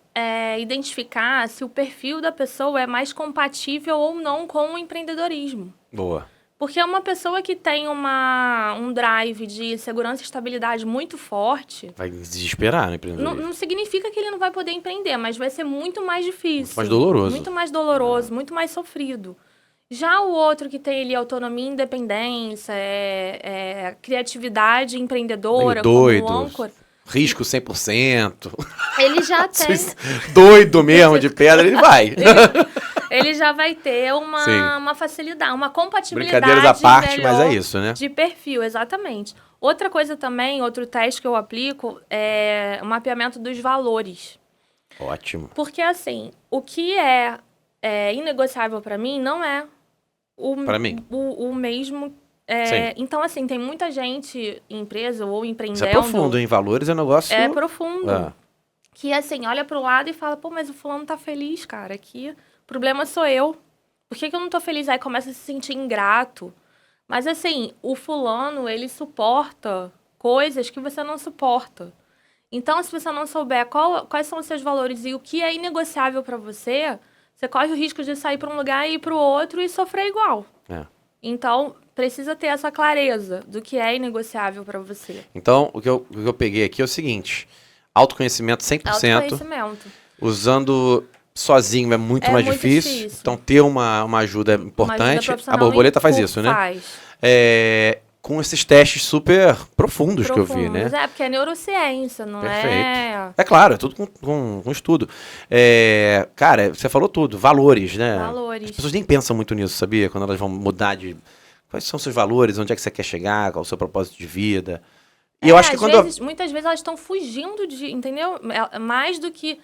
Speaker 3: identificar se o perfil da pessoa é mais compatível ou não com o empreendedorismo.
Speaker 2: Boa.
Speaker 3: Porque uma pessoa que tem um drive de segurança e estabilidade muito forte...
Speaker 2: Vai desesperar no empreendedorismo.
Speaker 3: Não significa que ele não vai poder empreender, mas vai ser muito mais difícil.
Speaker 2: Muito mais doloroso.
Speaker 3: Muito mais doloroso, muito mais sofrido. Já o outro que tem ali autonomia e independência, criatividade empreendedora,
Speaker 2: doido.
Speaker 3: como o âncora...
Speaker 2: Risco 100%.
Speaker 3: Ele já tem...
Speaker 2: Doido mesmo de pedra, ele vai.
Speaker 3: Ele já vai ter uma facilidade, uma compatibilidade.
Speaker 2: Brincadeiras à parte,
Speaker 3: melhor
Speaker 2: mas é isso, né?
Speaker 3: De perfil, exatamente. Outra coisa também, outro teste que eu aplico é o mapeamento dos valores.
Speaker 2: Ótimo.
Speaker 3: Porque, assim, o que é inegociável para mim não é o mesmo... Então, assim, tem muita gente em empresa ou empreendendo...
Speaker 2: Isso é profundo, hein? Valores é um negócio...
Speaker 3: É profundo. Que, assim, olha pro lado e fala, pô, mas o fulano tá feliz, cara, aqui... O problema sou eu. Por que eu não tô feliz? Aí começa a se sentir ingrato. Mas, assim, o fulano, ele suporta coisas que você não suporta. Então, se você não souber quais são os seus valores e o que é inegociável para você, você corre o risco de sair para um lugar e ir para o outro e sofrer igual. Então, precisa ter essa clareza do que é inegociável para você.
Speaker 2: Então, o que eu peguei aqui é o seguinte: autoconhecimento 100%.
Speaker 3: Autoconhecimento.
Speaker 2: Usando sozinho é muito mais
Speaker 3: muito
Speaker 2: difícil. Então, ter uma ajuda é importante.
Speaker 3: Uma ajuda
Speaker 2: A borboleta faz isso, né?
Speaker 3: Faz.
Speaker 2: Com esses testes super profundos que eu vi, né?
Speaker 3: Porque é neurociência, não
Speaker 2: Perfeito. É claro, é tudo com estudo. Cara, você falou tudo, valores, né?
Speaker 3: Valores.
Speaker 2: As pessoas nem pensam muito nisso, sabia? Quando elas vão mudar de... Quais são os seus valores, onde é que você quer chegar, qual é o seu propósito de vida. E eu acho que
Speaker 3: muitas vezes elas estão fugindo de, entendeu? Mais do que...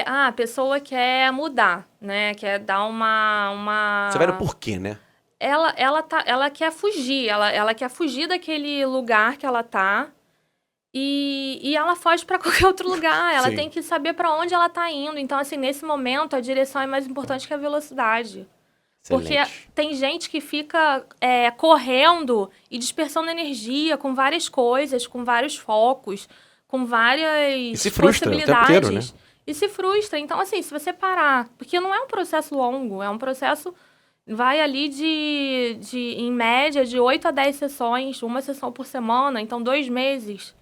Speaker 3: a pessoa quer mudar, né? Quer dar uma...
Speaker 2: Você vai no porquê, né?
Speaker 3: Ela quer fugir, ela quer fugir daquele lugar que ela tá e ela foge para qualquer outro lugar. Ela tem que saber para onde ela tá indo. Então, assim, nesse momento, a direção é mais importante que a velocidade. Excelente. Porque tem gente que fica correndo e dispersando energia com várias coisas, com vários focos, com várias possibilidades. O tempo inteiro, né? E se frustra. Então, assim, se você parar... Porque não é um processo longo, é um processo... Vai ali em média, de 8 a 10 sessões, uma sessão por semana, então 2 meses.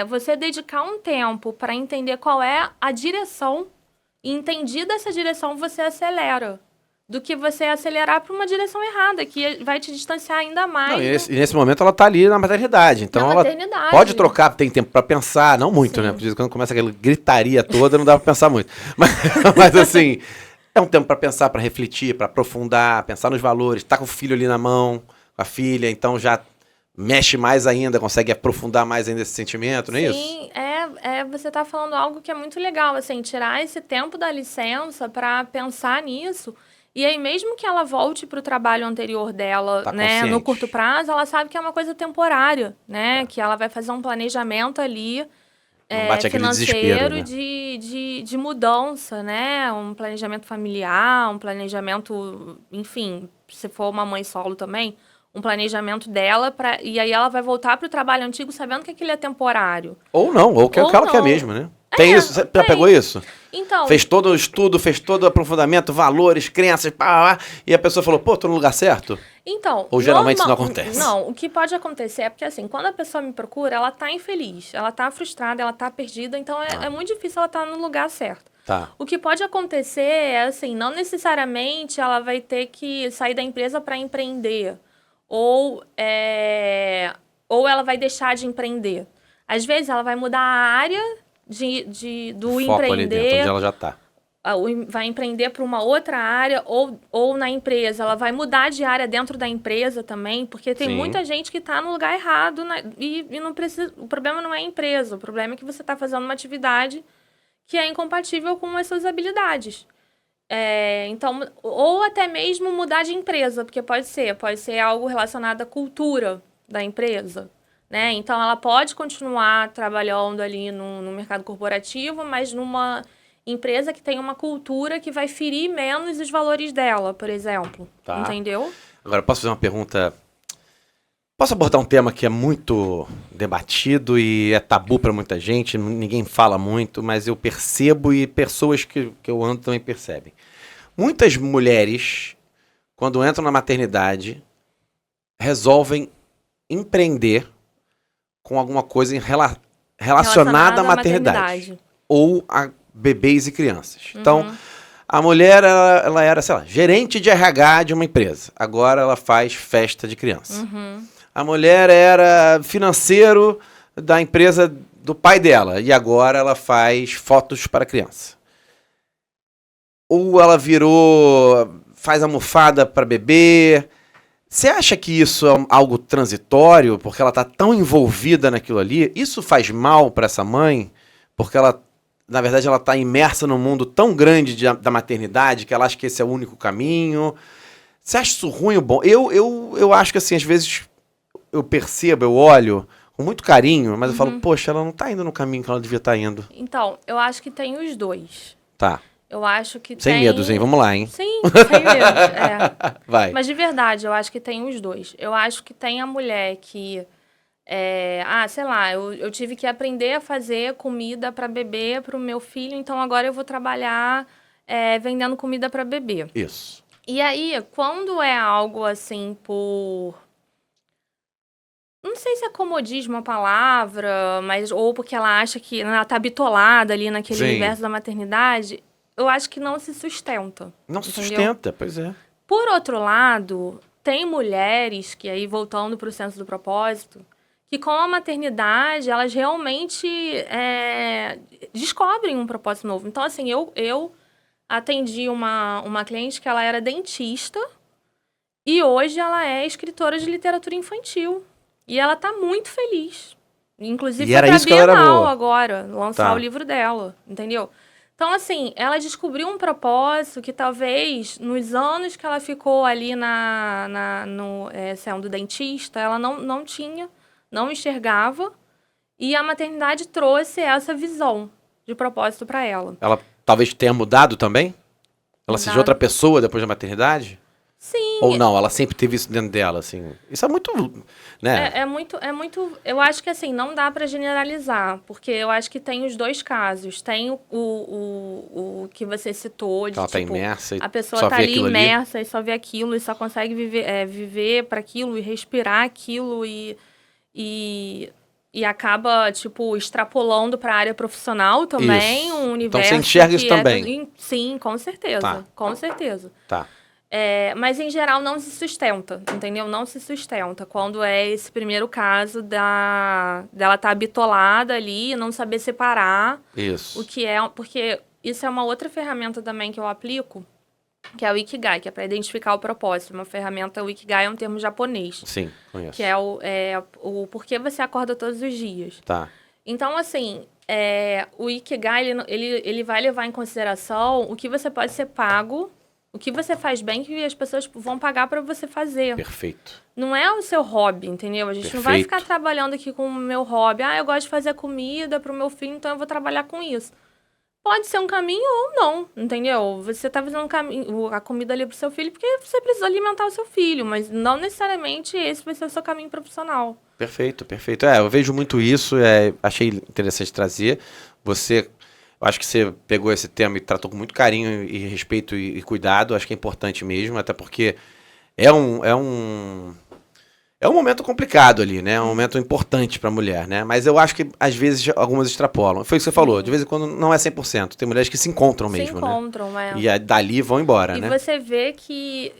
Speaker 3: Você dedicar um tempo para entender qual é a direção, e entendida essa direção, você acelera. Do que você acelerar para uma direção errada, que vai te distanciar ainda mais.
Speaker 2: Não, e nesse momento ela tá ali na maternidade. Então ela pode trocar, tem tempo para pensar, não muito, né? Porque quando começa aquela gritaria toda, não dá para pensar muito. Mas assim... É um tempo para pensar, para refletir, para aprofundar, pensar nos valores. Tá com o filho ali na mão, com a filha, então já mexe mais ainda, consegue aprofundar mais ainda esse sentimento, não é isso?
Speaker 3: Sim, você tá falando algo que é muito legal, assim, tirar esse tempo da licença para pensar nisso. E aí, mesmo que ela volte para o trabalho anterior dela,
Speaker 2: tá,
Speaker 3: né, no curto prazo, ela sabe que é uma coisa temporária, né? Tá. Que ela vai fazer um planejamento ali. Financeiro, né? de mudança, né? Um planejamento familiar, um planejamento, enfim, se for uma mãe solo também, um planejamento dela, e aí ela vai voltar para o trabalho antigo sabendo que aquilo é temporário.
Speaker 2: Ou não, ou que é o que ela quer mesmo, né? Tem isso? Você já pegou isso?
Speaker 3: Então...
Speaker 2: Fez todo o estudo, fez todo o aprofundamento, valores, crenças, e a pessoa falou, tô no lugar certo?
Speaker 3: Então...
Speaker 2: Ou geralmente isso não acontece?
Speaker 3: Não, o que pode acontecer é porque, assim, quando a pessoa me procura, ela tá infeliz, ela tá frustrada, ela tá perdida, então é muito difícil ela estar no lugar certo.
Speaker 2: Tá.
Speaker 3: O que pode acontecer é, assim, não necessariamente ela vai ter que sair da empresa para empreender, ou ela vai deixar de empreender. Às vezes ela vai mudar a área do
Speaker 2: foco
Speaker 3: empreender,
Speaker 2: ali dentro, onde ela já está.
Speaker 3: Vai empreender para uma outra área ou na empresa. Ela vai mudar de área dentro da empresa também, porque tem muita gente que está no lugar errado e não precisa. O problema não é a empresa, o problema é que você está fazendo uma atividade que é incompatível com as suas habilidades. Então, ou até mesmo mudar de empresa, porque pode ser algo relacionado à cultura da empresa. Né? Então, ela pode continuar trabalhando ali no mercado corporativo, mas numa empresa que tem uma cultura que vai ferir menos os valores dela, por exemplo. Tá. Entendeu?
Speaker 2: Agora, posso fazer uma pergunta? Posso abordar um tema que é muito debatido e é tabu para muita gente, ninguém fala muito, mas eu percebo e pessoas que eu ando também percebem. Muitas mulheres, quando entram na maternidade, resolvem empreender com alguma coisa relacionada à maternidade. Ou a bebês e crianças. Uhum. Então, a mulher, ela era, sei lá, gerente de RH de uma empresa. Agora ela faz festa de criança.
Speaker 3: Uhum.
Speaker 2: A mulher era financeiro da empresa do pai dela. E agora ela faz fotos para criança. Ou ela faz almofada para bebê. Você acha que isso é algo transitório, porque ela está tão envolvida naquilo ali? Isso faz mal para essa mãe? Porque ela, na verdade, ela está imersa num mundo tão grande da maternidade que ela acha que esse é o único caminho. Você acha isso ruim ou bom? Eu acho que, assim, às vezes eu percebo, eu olho com muito carinho, mas eu falo, poxa, ela não está indo no caminho que ela devia estar indo.
Speaker 3: Então, eu acho que tem os dois.
Speaker 2: Tá.
Speaker 3: Eu acho que
Speaker 2: sem medos, hein? Vamos lá, hein?
Speaker 3: Sim, sem medos,
Speaker 2: Vai.
Speaker 3: Mas de verdade, eu acho que tem os dois. Eu acho que tem a mulher que... sei lá, eu tive que aprender a fazer comida para bebê, para o meu filho, então agora eu vou trabalhar vendendo comida para bebê.
Speaker 2: Isso.
Speaker 3: E aí, quando é algo assim por... Não sei se é comodismo a palavra, mas ou porque ela acha que ela tá bitolada ali naquele universo da maternidade, eu acho que não se sustenta.
Speaker 2: Não se sustenta, pois é.
Speaker 3: Por outro lado, tem mulheres que aí, voltando para o senso do propósito, que com a maternidade, elas realmente descobrem um propósito novo. Então, assim, eu atendi uma cliente que ela era dentista e hoje ela é escritora de literatura infantil. E ela tá muito feliz. Inclusive, foi pra Bienal agora, lançar o livro dela, entendeu? Então, assim, ela descobriu um propósito que talvez, nos anos que ela ficou ali sendo dentista, ela não tinha, não enxergava. E a maternidade trouxe essa visão de propósito para ela.
Speaker 2: Ela talvez tenha mudado também? Ela seja outra pessoa depois da maternidade?
Speaker 3: Sim.
Speaker 2: Ou não, ela sempre teve isso dentro dela, assim. Isso é muito, né?
Speaker 3: É muito... Eu acho que, assim, não dá para generalizar, porque eu acho que tem os dois casos. Tem o que você citou, de,
Speaker 2: ela
Speaker 3: tipo,
Speaker 2: tá imersa e
Speaker 3: a pessoa
Speaker 2: só
Speaker 3: tá
Speaker 2: vê
Speaker 3: ali
Speaker 2: aquilo
Speaker 3: imersa
Speaker 2: ali.
Speaker 3: e só vê aquilo e só consegue viver para aquilo e respirar aquilo e acaba, tipo, extrapolando para a área profissional também,
Speaker 2: Isso.
Speaker 3: um universo
Speaker 2: então você enxerga isso também?
Speaker 3: Sim, com certeza.
Speaker 2: Tá.
Speaker 3: Com certeza.
Speaker 2: Tá.
Speaker 3: Mas, em geral, não se sustenta, entendeu? Não se sustenta. Quando é esse primeiro caso dela estar bitolada ali, não saber separar
Speaker 2: Isso.
Speaker 3: o que é... Porque isso é uma outra ferramenta também que eu aplico, que é o Ikigai, que é para identificar o propósito. Uma ferramenta, o Ikigai é um termo japonês.
Speaker 2: Sim, conheço.
Speaker 3: Que é o porquê você acorda todos os dias.
Speaker 2: Tá.
Speaker 3: Então, assim, o Ikigai, ele vai levar em consideração o que você pode ser pago, o que você faz bem, que as pessoas vão pagar para você fazer.
Speaker 2: Perfeito.
Speaker 3: Não é o seu hobby, entendeu? A gente não vai ficar trabalhando aqui com o meu hobby. Eu gosto de fazer comida para o meu filho, então eu vou trabalhar com isso. Pode ser um caminho ou não, entendeu? Você tá fazendo a comida ali pro seu filho porque você precisa alimentar o seu filho, mas não necessariamente esse vai ser o seu caminho profissional.
Speaker 2: Perfeito, perfeito. Eu vejo muito isso, achei interessante trazer. Eu acho que você pegou esse tema e tratou com muito carinho e respeito e cuidado. Acho que é importante mesmo, até porque é um momento complicado ali, né? É um momento importante para a mulher, né? Mas eu acho que, às vezes, algumas extrapolam. Foi o que você falou. De vez em quando, não é 100%. Tem mulheres que se encontram mesmo, né?
Speaker 3: Se encontram,
Speaker 2: E dali vão embora, né?
Speaker 3: E você vê que...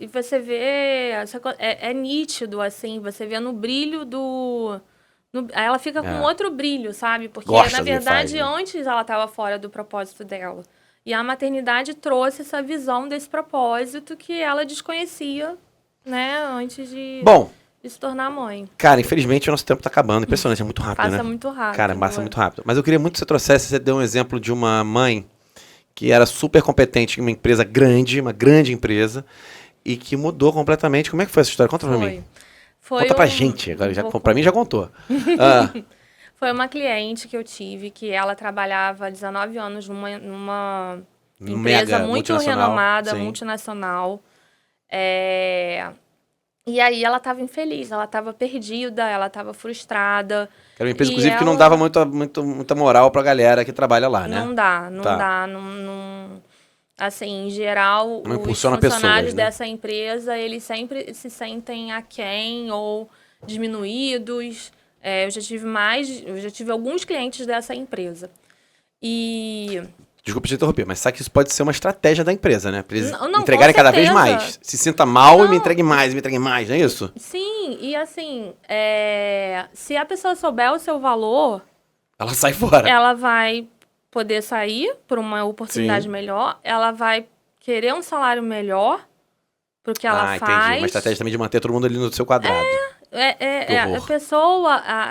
Speaker 3: É nítido, assim. Você vê no brilho do... ela fica com outro brilho, sabe? Porque, na verdade, antes ela estava fora do propósito dela. E a maternidade trouxe essa visão desse propósito que ela desconhecia, né? Antes de se tornar mãe.
Speaker 2: Cara, infelizmente o nosso tempo tá acabando. Impressionante, é muito rápido, né?
Speaker 3: Passa muito rápido.
Speaker 2: Cara, passa muito rápido. Mas eu queria muito que você deu um exemplo de uma mãe que era super competente em uma empresa grande, uma grande empresa, e que mudou completamente. Como é que foi essa história? Conta pra mim. Conta pra gente. Agora, pra mim já contou.
Speaker 3: Foi uma cliente que eu tive, que ela trabalhava há 19 anos numa empresa muito renomada, multinacional. E aí ela estava infeliz, ela estava perdida, ela estava frustrada.
Speaker 2: Era uma empresa, inclusive, que não dava muita moral pra galera que trabalha lá, né?
Speaker 3: Não dá. Assim, em geral, os funcionários dessa empresa, eles sempre se sentem aquém ou diminuídos. Eu já tive alguns clientes dessa empresa.
Speaker 2: Desculpa te interromper, mas sabe que isso pode ser uma estratégia da empresa, né? Pra eles
Speaker 3: não,
Speaker 2: entregarem cada vez mais. Se sinta mal e me entregue mais, não é isso?
Speaker 3: Sim, e assim, se a pessoa souber o seu valor...
Speaker 2: Ela sai fora.
Speaker 3: Ela vai poder sair por uma oportunidade melhor, ela vai querer um salário melhor pro que ela faz.
Speaker 2: Entendi. Uma estratégia também de manter todo mundo ali no seu quadrado.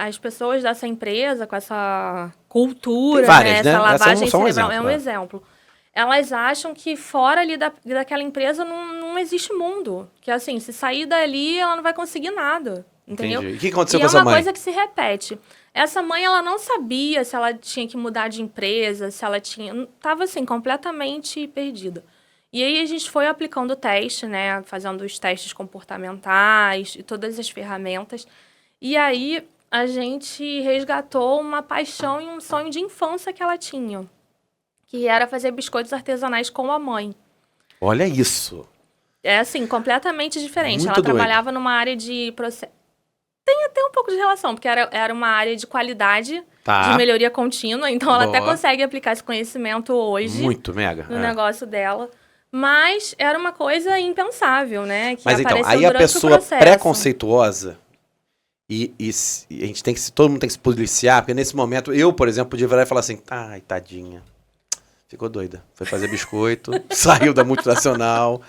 Speaker 3: As pessoas dessa empresa, com essa cultura,
Speaker 2: várias, né?
Speaker 3: Essa lavagem
Speaker 2: cerebral,
Speaker 3: é um exemplo. Elas acham que fora ali daquela empresa não existe mundo. Que assim, se sair dali, ela não vai conseguir nada. Entendeu?
Speaker 2: Entendi. E o que aconteceu com essa mãe?
Speaker 3: É uma coisa que se repete. Essa mãe, ela não sabia se ela tinha que mudar de empresa, se ela tinha... Tava, assim, completamente perdida. E aí, a gente foi aplicando o teste, né? Fazendo os testes comportamentais e todas as ferramentas. E aí, a gente resgatou uma paixão e um sonho de infância que ela tinha. Que era fazer biscoitos artesanais com a mãe.
Speaker 2: Olha isso!
Speaker 3: É assim, completamente diferente.
Speaker 2: Muito
Speaker 3: Ela
Speaker 2: doido.
Speaker 3: trabalhava numa área de processo. Tem até um pouco de relação, porque era uma área de qualidade,
Speaker 2: Tá.
Speaker 3: de melhoria contínua, então ela até
Speaker 2: Boa.
Speaker 3: consegue aplicar esse conhecimento hoje
Speaker 2: Muito, mega.
Speaker 3: no negócio dela. Mas era uma coisa impensável, né? Que
Speaker 2: Mas então,
Speaker 3: apareceu
Speaker 2: aí a
Speaker 3: durante o
Speaker 2: pessoa
Speaker 3: processo.
Speaker 2: preconceituosa, e a gente tem que, todo mundo tem que se policiar, porque nesse momento, eu, por exemplo, podia virar e falar assim, ai, tadinha, ficou doida, foi fazer biscoito, saiu da multinacional,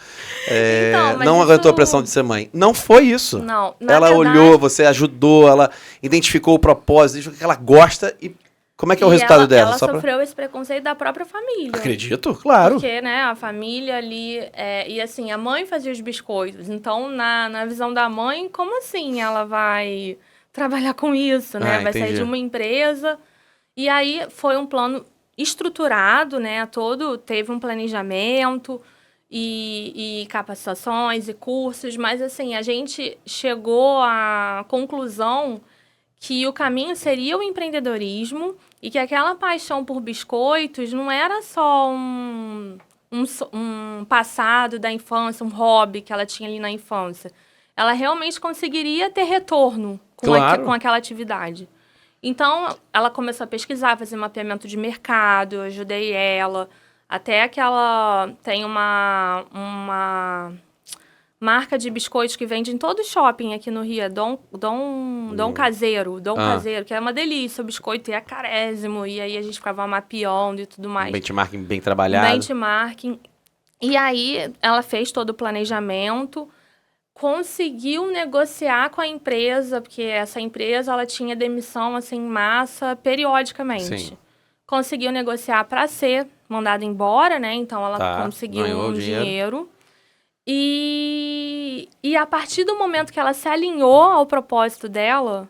Speaker 3: Então, mas
Speaker 2: não
Speaker 3: isso-
Speaker 2: aguentou a pressão de ser mãe. Não foi isso.
Speaker 3: Não, na
Speaker 2: Ela
Speaker 3: verdade-
Speaker 2: olhou, você ajudou, ela identificou o propósito, identificou que ela gosta e como é que é o resultado dela?
Speaker 3: Ela
Speaker 2: Só pra-
Speaker 3: sofreu esse preconceito da própria família.
Speaker 2: Acredito, claro.
Speaker 3: Porque, né, a família ali... e assim, a mãe fazia os biscoitos. Então, na visão da mãe, como assim ela vai trabalhar com isso, né? Vai sair
Speaker 2: Entendi.
Speaker 3: de uma empresa. E aí, foi um plano estruturado, né? Teve um planejamento e capacitações e cursos. Mas, assim, a gente chegou à conclusão que o caminho seria o empreendedorismo e que aquela paixão por biscoitos não era só um passado da infância, um hobby que ela tinha ali na infância. Ela realmente conseguiria ter retorno
Speaker 2: Claro.
Speaker 3: com aquela atividade. Então, ela começou a pesquisar, fazer mapeamento de mercado, eu ajudei ela. Até que ela tem uma marca de biscoitos que vende em todo shopping aqui no Rio, é Dom Caseiro, Caseiro, que é uma delícia, o biscoito é carésimo, e aí a gente ficava mapeando e tudo
Speaker 2: Um
Speaker 3: mais.
Speaker 2: benchmarking bem trabalhado.
Speaker 3: Benchmarking. E aí ela fez todo o planejamento, conseguiu negociar com a empresa, porque essa empresa ela tinha demissão assim, em massa periodicamente.
Speaker 2: Sim.
Speaker 3: Conseguiu negociar para ser mandada embora, né? Então ela conseguiu
Speaker 2: ganhou
Speaker 3: um
Speaker 2: dinheiro.
Speaker 3: dinheiro. E a partir do momento que ela se alinhou ao propósito dela,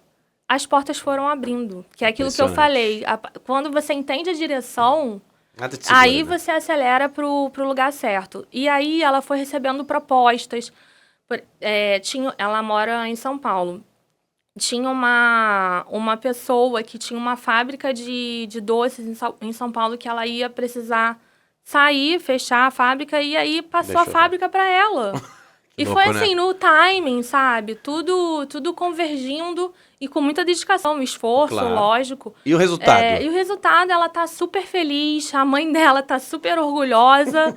Speaker 3: as portas foram abrindo. Que é aquilo que eu falei. Quando você entende a direção,
Speaker 2: Nada te segura,
Speaker 3: aí
Speaker 2: né?
Speaker 3: você acelera pro lugar certo. E aí ela foi recebendo propostas. Ela mora em São Paulo. Tinha uma pessoa que tinha uma fábrica de doces em São Paulo que ela ia precisar sair, fechar a fábrica, e aí passou a fábrica para ela. E
Speaker 2: louco,
Speaker 3: foi assim,
Speaker 2: né?
Speaker 3: no timing, sabe? Tudo convergindo e com muita dedicação, esforço,
Speaker 2: Claro.
Speaker 3: lógico.
Speaker 2: E o resultado?
Speaker 3: E o resultado, ela tá super feliz, a mãe dela tá super orgulhosa.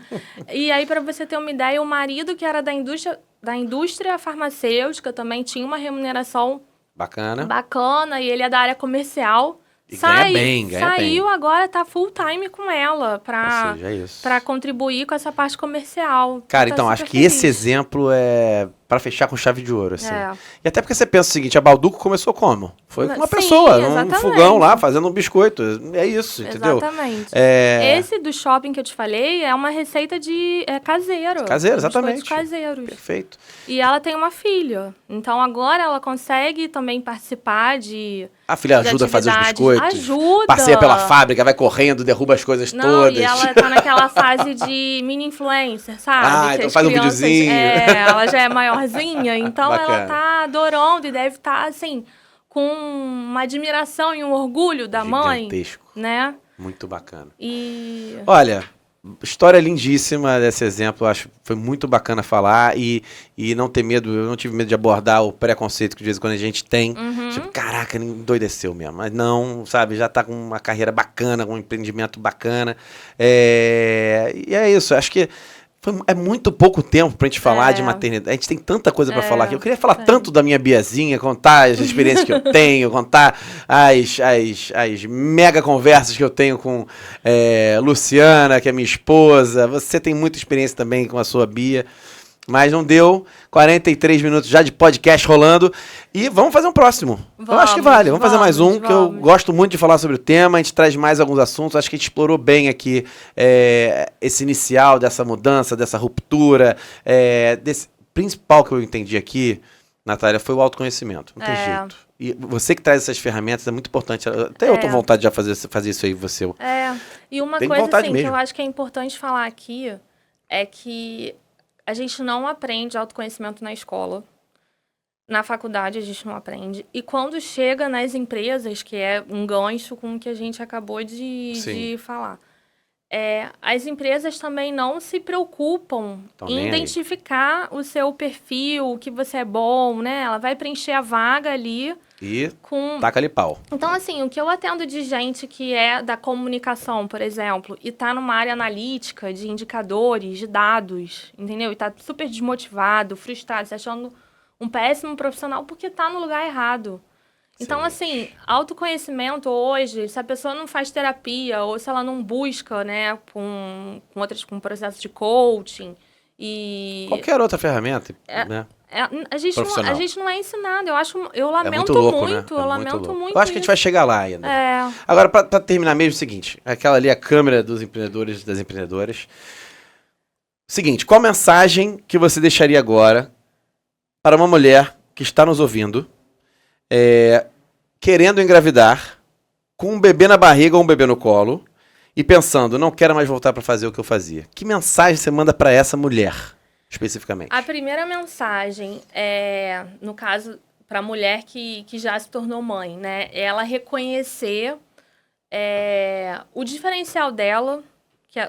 Speaker 3: E aí, para você ter uma ideia, o marido, que era da indústria farmacêutica, também tinha uma remuneração bacana, e ele é da área comercial.
Speaker 2: E ganha bem.
Speaker 3: Saiu, agora tá full time com ela
Speaker 2: Ou seja, é isso.
Speaker 3: pra contribuir com essa parte comercial.
Speaker 2: Cara,
Speaker 3: Tá
Speaker 2: então,
Speaker 3: super
Speaker 2: acho que
Speaker 3: feliz.
Speaker 2: esse exemplo é pra fechar com chave de ouro, assim.
Speaker 3: É.
Speaker 2: E até porque você pensa o seguinte, a Balduco começou como? Foi com uma
Speaker 3: Sim,
Speaker 2: pessoa, num
Speaker 3: exatamente.
Speaker 2: fogão lá, fazendo um biscoito. É isso, entendeu?
Speaker 3: Exatamente.
Speaker 2: É...
Speaker 3: Esse do shopping que eu te falei é uma receita de caseiro.
Speaker 2: Caseiro,
Speaker 3: Biscoitos
Speaker 2: exatamente.
Speaker 3: caseiros.
Speaker 2: Perfeito.
Speaker 3: E ela tem uma filha. Então, agora ela consegue também participar de...
Speaker 2: A filha
Speaker 3: de
Speaker 2: ajuda a fazer os
Speaker 3: atividades.
Speaker 2: biscoitos.
Speaker 3: Ajuda.
Speaker 2: Passeia pela fábrica, vai correndo, derruba as coisas
Speaker 3: Não,
Speaker 2: todas.
Speaker 3: e ela tá naquela fase de mini influencer, sabe?
Speaker 2: Ah,
Speaker 3: Que
Speaker 2: então
Speaker 3: as
Speaker 2: faz um
Speaker 3: crianças-
Speaker 2: videozinho.
Speaker 3: ela já é maiorzinha, então
Speaker 2: Bacana.
Speaker 3: ela tá adorando e deve estar, assim, com uma admiração e um orgulho da mãe,
Speaker 2: Gigantesco.
Speaker 3: né?
Speaker 2: Muito bacana.
Speaker 3: E...
Speaker 2: Olha, história lindíssima desse exemplo, acho que foi muito bacana falar e não ter medo, eu não tive medo de abordar o preconceito que de vez em quando a gente tem, tipo, caraca, endoideceu mesmo, mas não, sabe, já tá com uma carreira bacana, com um empreendimento bacana, e é isso, acho que é muito pouco tempo pra gente falar de maternidade. A gente tem tanta coisa pra falar aqui. Eu queria falar tanto da minha Biazinha, contar as experiências que eu tenho, contar as mega conversas que eu tenho com Luciana, que é minha esposa. Você tem muita experiência também com a sua Bia. Mas não deu. 43 minutos já de podcast rolando. E vamos fazer um próximo. Eu acho que vale. Vamos fazer mais um, que eu gosto muito de falar sobre o tema. A gente traz mais alguns assuntos. Acho que a gente explorou bem aqui esse inicial dessa mudança, dessa ruptura. Desse principal que eu entendi aqui, Natália, foi o autoconhecimento. Não tem jeito. E você que traz essas ferramentas é muito importante. Até eu tô com vontade de fazer isso aí, você.
Speaker 3: E uma
Speaker 2: tem
Speaker 3: coisa
Speaker 2: vontade
Speaker 3: assim,
Speaker 2: mesmo.
Speaker 3: que eu acho que é importante falar aqui é que a gente não aprende autoconhecimento na escola. Na faculdade a gente não aprende. E quando chega nas empresas, que é um gancho com o que a gente acabou de falar, as empresas também não se preocupam em identificar o seu perfil, que você é bom, né? Ela vai preencher a vaga ali.
Speaker 2: E taca-lhe pau.
Speaker 3: Então, assim, o que eu atendo de gente que é da comunicação, por exemplo, e tá numa área analítica, de indicadores, de dados, entendeu? E tá super desmotivado, frustrado, se achando um péssimo profissional porque tá no lugar errado. Então, assim, autoconhecimento hoje, se a pessoa não faz terapia ou se ela não busca, né, com processo de coaching e...
Speaker 2: Qualquer outra ferramenta, né?
Speaker 3: A gente não é ensinado. Eu lamento
Speaker 2: muito louco,
Speaker 3: muito,
Speaker 2: né?
Speaker 3: Eu lamento muito.
Speaker 2: Eu acho que a gente vai chegar lá ainda. Agora, pra terminar mesmo, é o seguinte, aquela ali, a câmera dos empreendedores e das empreendedoras. Seguinte, qual mensagem que você deixaria agora para uma mulher que está nos ouvindo, querendo engravidar, com um bebê na barriga ou um bebê no colo, e pensando, não quero mais voltar para fazer o que eu fazia? Que mensagem você manda para essa mulher, especificamente?
Speaker 3: A primeira mensagem é, no caso, para a mulher que já se tornou mãe, né? Ela reconhecer o diferencial dela,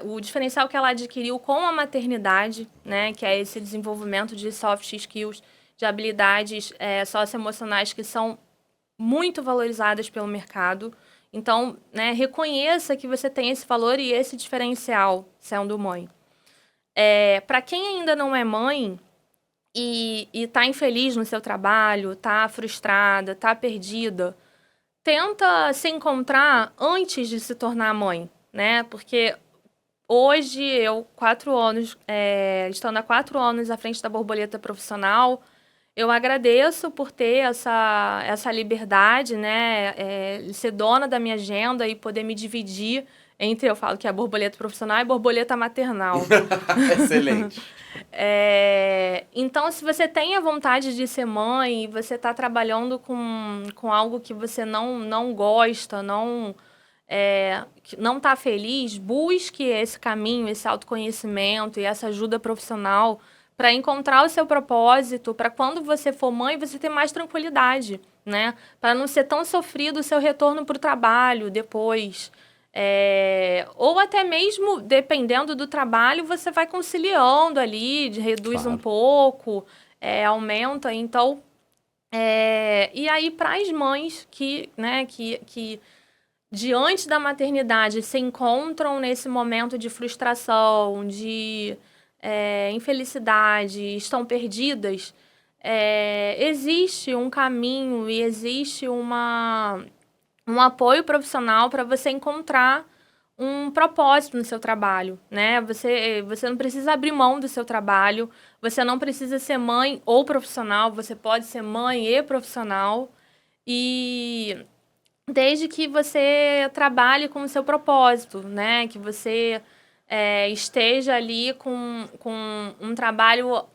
Speaker 3: o diferencial que ela adquiriu com a maternidade, né? Que é esse desenvolvimento de soft skills, de habilidades socioemocionais que são muito valorizadas pelo mercado. Então, né, reconheça que você tem esse valor e esse diferencial sendo mãe. Para quem ainda não é mãe e está infeliz no seu trabalho, está frustrada, está perdida, tenta se encontrar antes de se tornar mãe, né? Porque hoje eu, 4 anos, estando há 4 anos à frente da borboleta profissional, eu agradeço por ter essa liberdade, né? Ser dona da minha agenda e poder me dividir entre, eu falo que é a borboleta profissional e a borboleta maternal.
Speaker 2: Excelente.
Speaker 3: Então, se você tem a vontade de ser mãe e você está trabalhando com algo que você não gosta, não está feliz, busque esse caminho, esse autoconhecimento e essa ajuda profissional para encontrar o seu propósito, para quando você for mãe, você ter mais tranquilidade, né? Para não ser tão sofrido o seu retorno para o trabalho depois. Ou até mesmo, dependendo do trabalho, você vai conciliando ali, reduz um pouco, aumenta. Então, e aí para as mães que diante da maternidade se encontram nesse momento de frustração, de infelicidade, estão perdidas, existe um caminho e existe um apoio profissional para você encontrar um propósito no seu trabalho, né? Você não precisa abrir mão do seu trabalho, você não precisa ser mãe ou profissional, você pode ser mãe e profissional, e desde que você trabalhe com o seu propósito, né? Que você esteja ali com um trabalho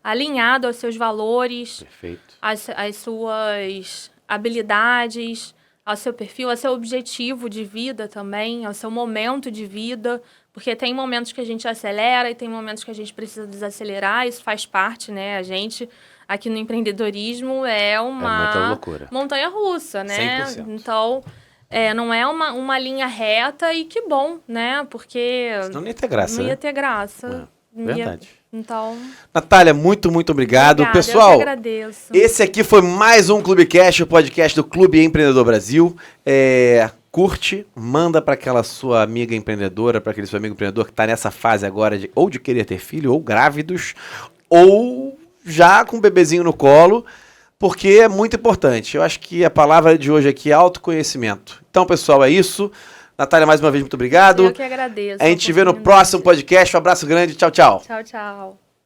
Speaker 3: alinhado aos seus valores, às suas habilidades, ao seu perfil, ao seu objetivo de vida também, ao seu momento de vida, porque tem momentos que a gente acelera e tem momentos que a gente precisa desacelerar, isso faz parte, né? A gente, aqui no empreendedorismo, é uma
Speaker 2: loucura.
Speaker 3: Montanha-russa, né?
Speaker 2: 100%.
Speaker 3: Então, não é uma linha reta e que bom, né? Porque
Speaker 2: senão não ia ter graça,
Speaker 3: não ia ter graça.
Speaker 2: Verdade.
Speaker 3: Então...
Speaker 2: Natália, muito obrigado.
Speaker 3: Obrigada,
Speaker 2: pessoal,
Speaker 3: eu que agradeço.
Speaker 2: Esse aqui foi mais um Clubecast, o podcast do Clube Empreendedor Brasil. Curte, manda para aquela sua amiga empreendedora, para aquele seu amigo empreendedor que está nessa fase agora ou de querer ter filho, ou grávidos, ou já com um bebezinho no colo, porque é muito importante. Eu acho que a palavra de hoje aqui é autoconhecimento. Então, pessoal, é isso. Natália, mais uma vez, muito obrigado.
Speaker 3: Eu que agradeço.
Speaker 2: A gente se vê no próximo podcast. Um abraço grande. Tchau, tchau.
Speaker 3: Tchau, tchau.